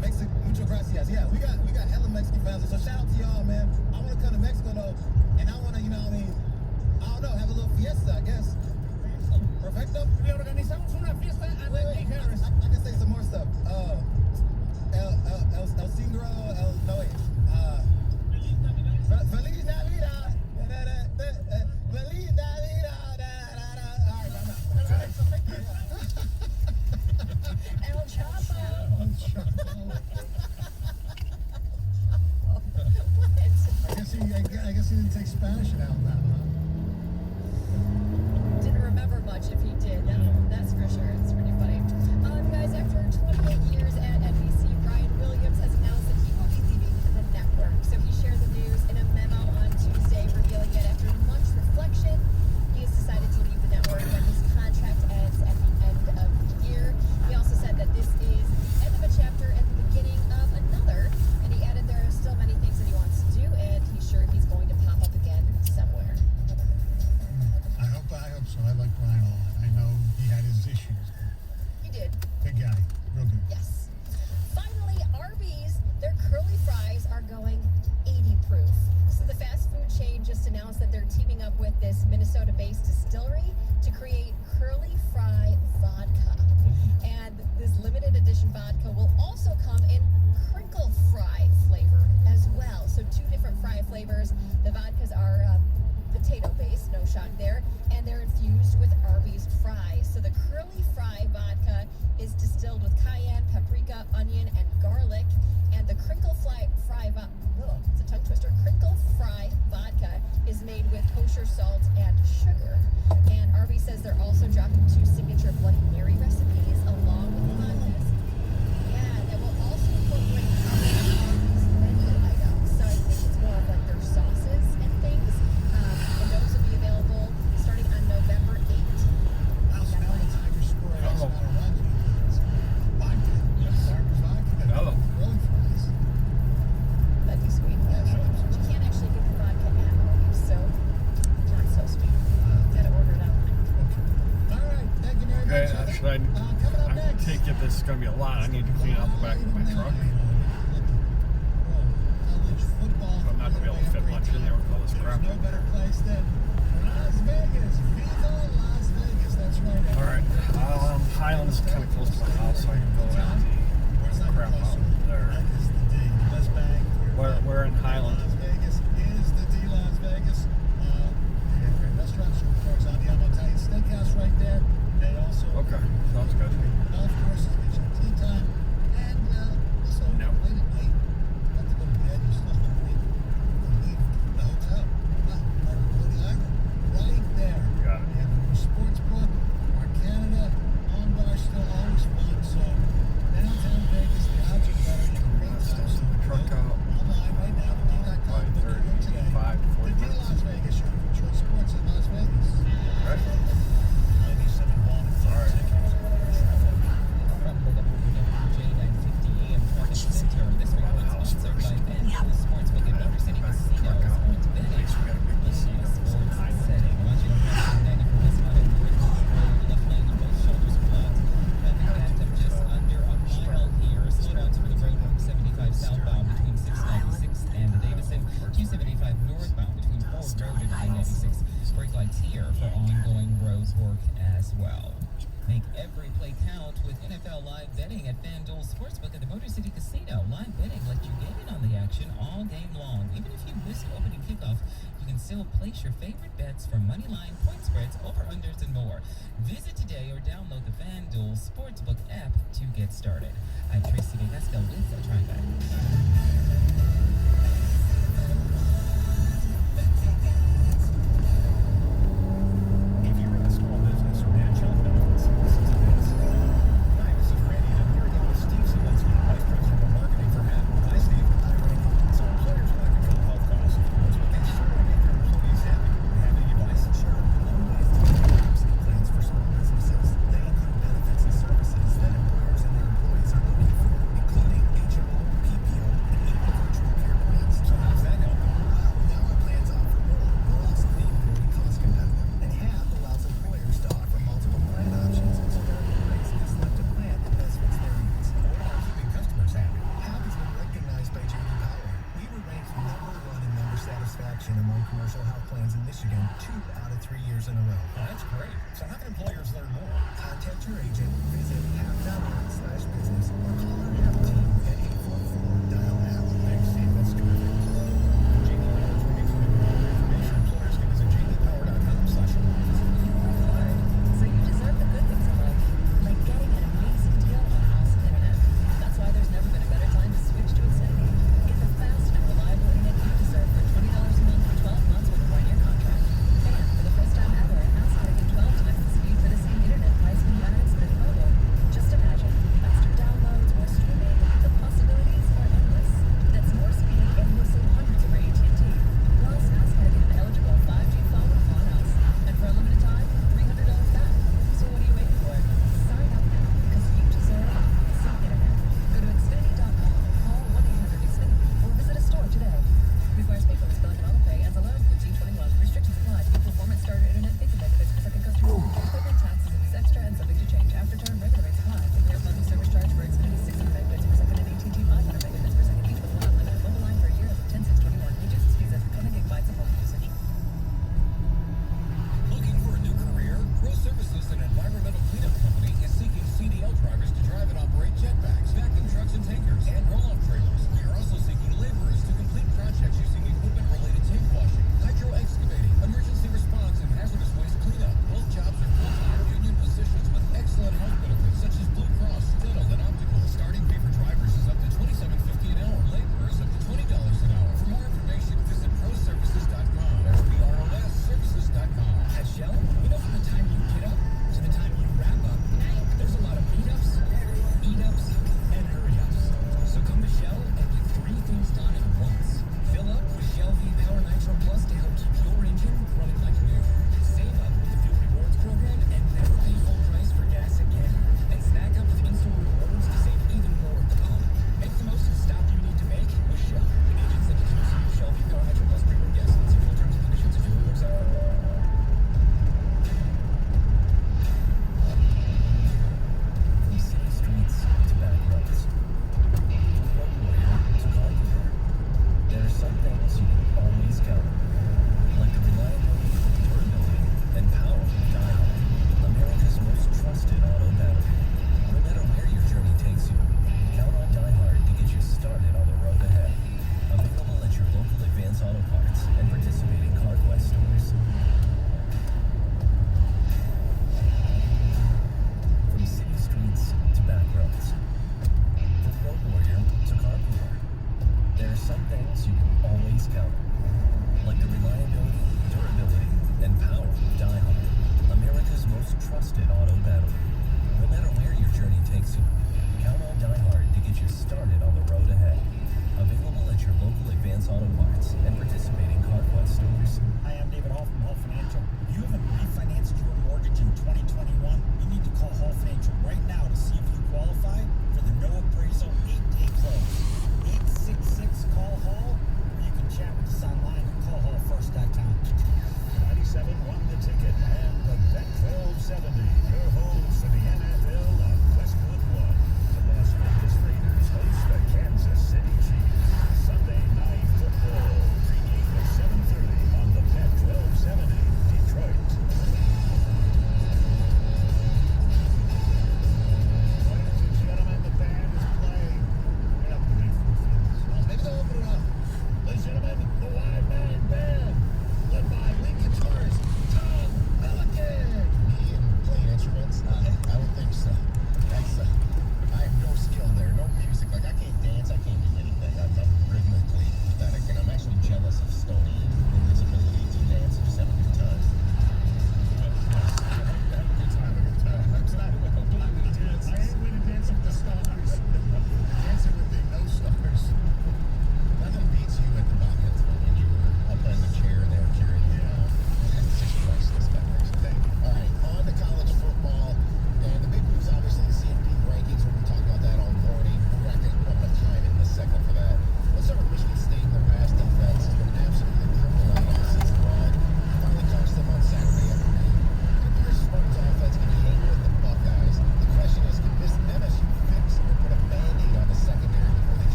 Mexico, muchas gracias. Yeah, we got hella Mexican fans. So shout out to y'all, man. I want to come to Mexico though, and I want to, you know what I mean? I don't know, have a little fiesta, I guess. Perfecto. Le organizamos una fiesta a Najee Harris. I can say some more stuff. El Singro, no wait. Feliz Navidad. Feliz Navidad. El Chapo. I guess he didn't take Spanish in Alabama. Didn't remember much if he did. That's for sure. It's pretty funny. Guys, after 28 years at NBC, Ryan Williams has announced that he will be leaving the network. So he shared the news in a memo on Tuesday, revealing that after much reflection, he has decided to leave the network when his contract ends at the end of the year. He also said that this is the end of a chapter and the beginning of another. And he added there are still many things that he wants to do, and he's sure he's going to pop up again somewhere. I hope so. I like Brian a lot. I know he had his issues. He did. Big guy. Real good. Yes. Finally, Arby's, their curly fries are going 80 proof. So the fast food chain just announced that they're teaming up with this Minnesota-based distillery to create curly fry vodka. And this limited edition vodka will also come in crinkle fry flavor as well. So 2 different fry flavors. The vodkas are potato-based, no shock there, and they're infused with Arby's fries. So the curly fry vodka is distilled with cayenne, paprika, onion, and garlic, and the crinkle fry it's a tongue twister. Crinkle fry vodka is made with kosher salt and sugar. And Arby's says they're also dropping 2 signature Bloody Mary recipes along with the vodkas. Yeah, that will also incorporate Arby's menu items. So I think it's more of like their sauces and things. And those will be available starting on November 8th. I'll smell the tiger squirrel. I'll smell a vodka. Vodka. Yes. Vodka. Hello. Curly fries. That'd be sweet. But you can't actually get the vodka at Arby's, so not so sweet. Gotta order it online. All right. Thank you very Okay, much. should I take it? This is going to be a lot. I need to clean out the back of my truck. I'm not going to be able to fit much in there with all this crap. There's no better place than Las Vegas. Viva Las Vegas. That's right. All right. Highland is kind of close to my house, so I can go out and crap out there. We're in Highland. Las Vegas is the D Las Vegas. They have great restaurants, superstores on the Untitled Steakhouse right there. They also Okay, sounds good. golf courses, get you tea time, and so late at night, not to go to bed, you still have to leave the hotel. Or Coney Island, right there. Got it. They have a sports book, or Canada, on bar, still always fun. So downtown Vegas, the odds are better. You can great time. So Truck out. online right now, D.com. Book your room today. 5 to 40 The D minutes. Las Vegas, your neutral sports in Las Vegas. Right. 97.1. All right. From the J950 AM Traffic Center, this report sponsored by FanDuel Sportsbook at Motor City Casino. Sports betting. Casino sports setting. Watching 90 from this one and left lane on both shoulders blocked. Traffic backed up just under a mile here. Slowdowns for the road 75 southbound between 696 and Davison. 275 northbound between Ford Road and I-96. Brake lights here for ongoing roads work as well. Make every play count with NFL live betting at FanDuel Sportsbook at the Motor City Casino. Live betting lets you get in on the action all game long. Even if you miss opening kickoff, You can still place your favorite bets for money line, point spreads, over-unders, and more. Visit today or download the FanDuel Sportsbook app to get started. I'm Tracy Vegasco with a TriBet. If you're in a small business or manage health benefits, listen to this. Hi, this is Randy. I'm here again with Steve Zielinski, Vice President of Marketing for HAP. Hi, Steve. Hi, Randy. So employers want to control health costs, of course, but they sure want to make their employees happy. Have any advice? Sure. One way is to create diversity plans for small businesses. They include benefits and services that employers and their employees are looking for, including HMO, PPO, and even virtual care plans. So how does that help them? Now our plans offer more. They'll also be very cost competitive. And HAP allows employers to offer multiple plan options so their employees can select a plan that best fits their needs. What about keeping customers happy? HAP has been recognized by J.D. Power. We were ranked #1 in member satisfaction among commercial health plans in Michigan 2 out of 3 years in a row. Oh, that's great. So how can employers learn more? Contact your agent, visit HAP.org/business, or call our HAP team at 844-DIAL-HAP. Thanks, Steve. That's terrific. J.D. Power is ranked for more information. Employers can visit jdpower.com/employees. Alright, so you deserve the good things in life, like getting an amazing deal on house internet. That's why there's never been a better time to switch to Xfinity. Get the fast and reliable internet you deserve for $20 a month for 12 months with a 1-year contract. And for the first time ever, ask how to get 12 times the speed for the same internet price when you add Xfinity Mobile. Just imagine, faster download,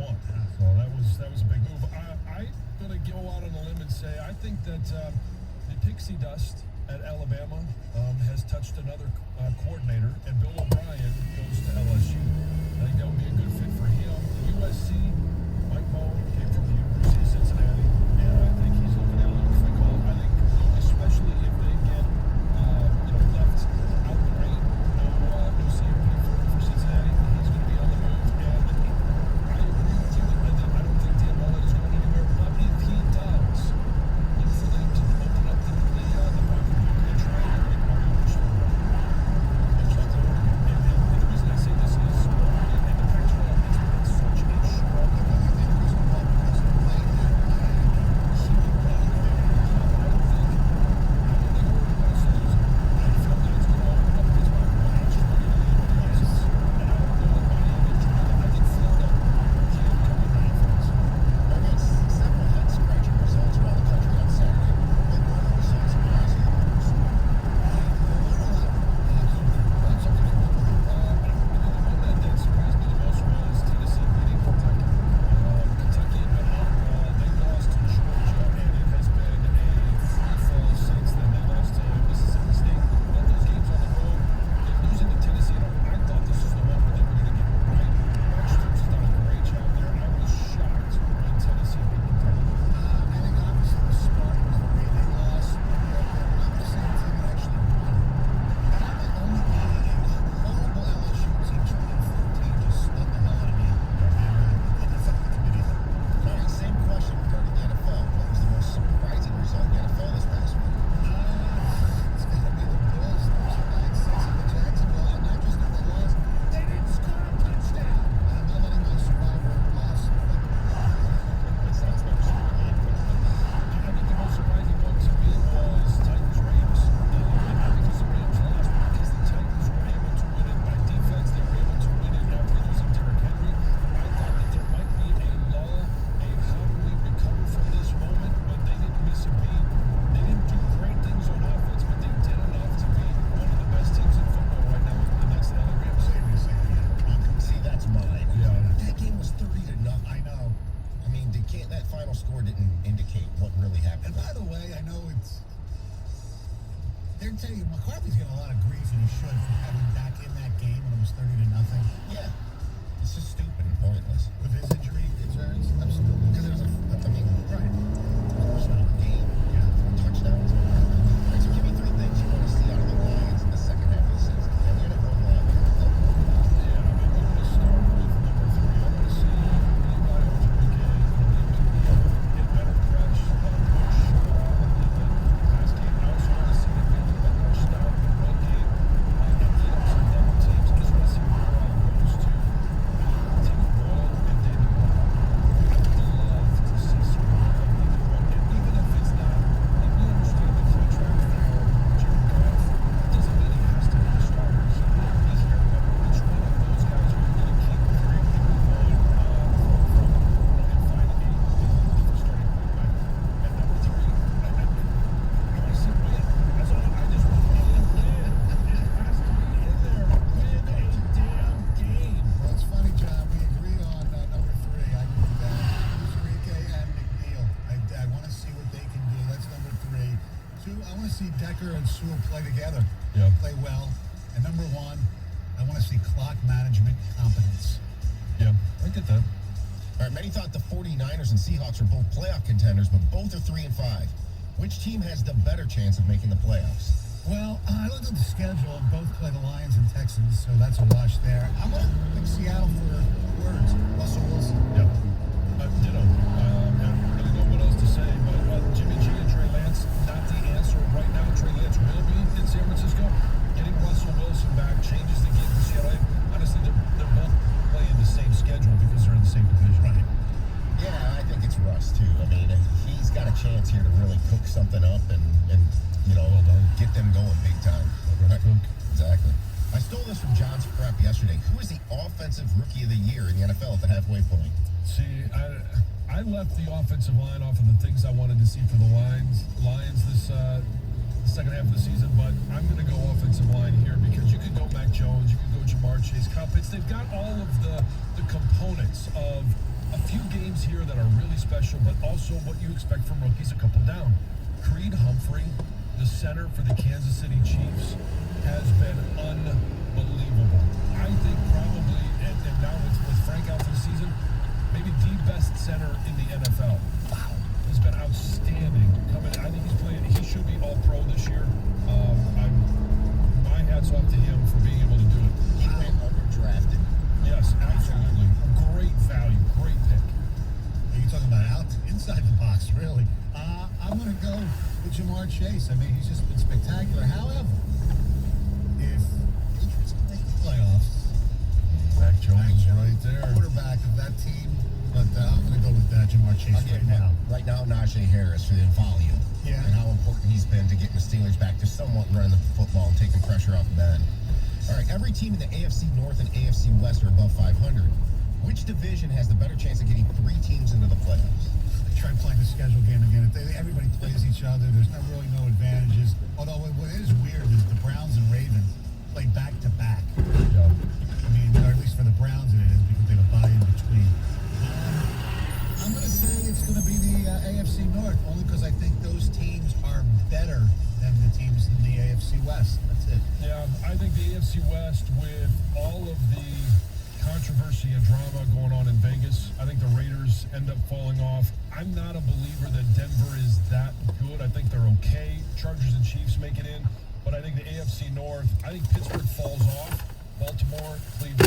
1. So that was a big move. I'm going to go out on a limb and say I think that the pixie dust at Alabama has touched another coordinator, and Bill O'Brien goes to LSU. I think that would be a good fit for him. USC, Mike Bowen came from the University of Cincinnati, and I think he's looking at a little quick call. I think, especially if they get left out the rain, no CMP for Cincinnati, he's going to be on the move. And I agree with you. I don't think Dan Mullen is going anywhere, but if he does, look for them to open up the pocketbook and try to get Mario Cristobal. And the reason I say this is Oregon and the Pac-12 has been such a strong McCarthy's getting a lot of grief, and he should, for having back in that game when it was 30-0. Yeah. It's just stupid and pointless. With his injury concerns? Absolutely. Because it was right. It was a game. Yeah. Touchdowns. Right, so give me three things you want to see out of the Lions in the second half of the season. And we're going to go live. Yeah, I mean, we're going to start with number 3. I want to see Levi Ojibwe get better press, better push in the pass game. I also want to see them get a little more stout in the run game and get up some double teams. I just want to see where all goes to Timmy Boyle and David Moore. I would love to see some more of either one. And even if it's not, like we understand the contract for Jared Goff, it doesn't mean he has to be the starter. So we hear about which one of those guys are you going to keep if you're able to move on and find a starting quarterback. At number 3, I want to see win. That's all. I just want to win. It has to be in there. Win a damn game. Well, it's funny, John. We agreed on number 3. I agree with that. Enrique and McNeil. I want to see what they can do. That's number 3. 2, I want to see Decker and Sewell play together. Yeah. Play well. And number 1, I want to see clock management competence. Yeah, I get that. All right, many thought the 49ers and Seahawks are both playoff contenders, but both are 3 and 5. Which team has the better chance of making the playoffs? Well, I looked at the schedule, and both play the Lions and Texans, so that's a wash there. I'm going to pick Seattle for words. Russell Wilson. Yep. Ditto. I don't really know what else to say, but Jimmy G and Trey Lance, not the answer right now. Trey Lance will be in San Francisco. Getting Russell Wilson back changes the game for Seattle. Honestly, they're both playing the same schedule because they're in the same division. Right. Yeah, I think it's Russ, too. I mean, he's got a chance here to really cook something up and get them going big time. Right. Exactly. I stole this from John's prep yesterday. Who is the offensive rookie of the year in the NFL at the halfway point? See, I left the offensive line off of the things I wanted to see for the Lions this second half of the season, but I'm going to go offensive line here because you could go Mac Jones, you could go Jamar Chase, Kyle Pitts. They've got all of the components of a few games here that are really special, but also what you expect from rookies a couple down. Creed Humphrey, the center for the Kansas City Chiefs, has been unbelievable. I think probably, and now with Frank out for the season, maybe the best center in the NFL. Wow. He's been outstanding. I think he should be all pro this year. My hat's off to him for being able to do it. He went underdrafted. Yes, absolutely. Great value, great pick. Are you talking about out inside the box, really? I'm going to go with Jamar Chase. I mean, he's just been spectacular. However, if Patriots can make the playoffs, Mac Jones right there. Quarterback of that team, but I'm going to go with Jamar Chase right now. Right now, Najee Harris for the volume. Yeah. And how important he's been to getting the Steelers back to somewhat running the football and taking pressure off Ben. All right, every team in the AFC North and AFC West are above 500. Which division has the better chance of getting 3 teams into the playoffs? They try playing the schedule game again. Everybody plays each other. There's really no advantages. Although what is weird is the Browns and Ravens play back to back. Yeah. I mean, or at least for the Browns it is because they have a bye in between. I'm going to say it's going to be the AFC North, only because I think those teams are better than the teams in the AFC West. That's it. Yeah, I think the AFC West, with all of the controversy and drama going on in Vegas, I think the Raiders end up falling off. I'm not a believer that Denver is that good. I think they're okay. Chargers and Chiefs make it in. But I think the AFC North, I think Pittsburgh falls off. Baltimore, Cleveland.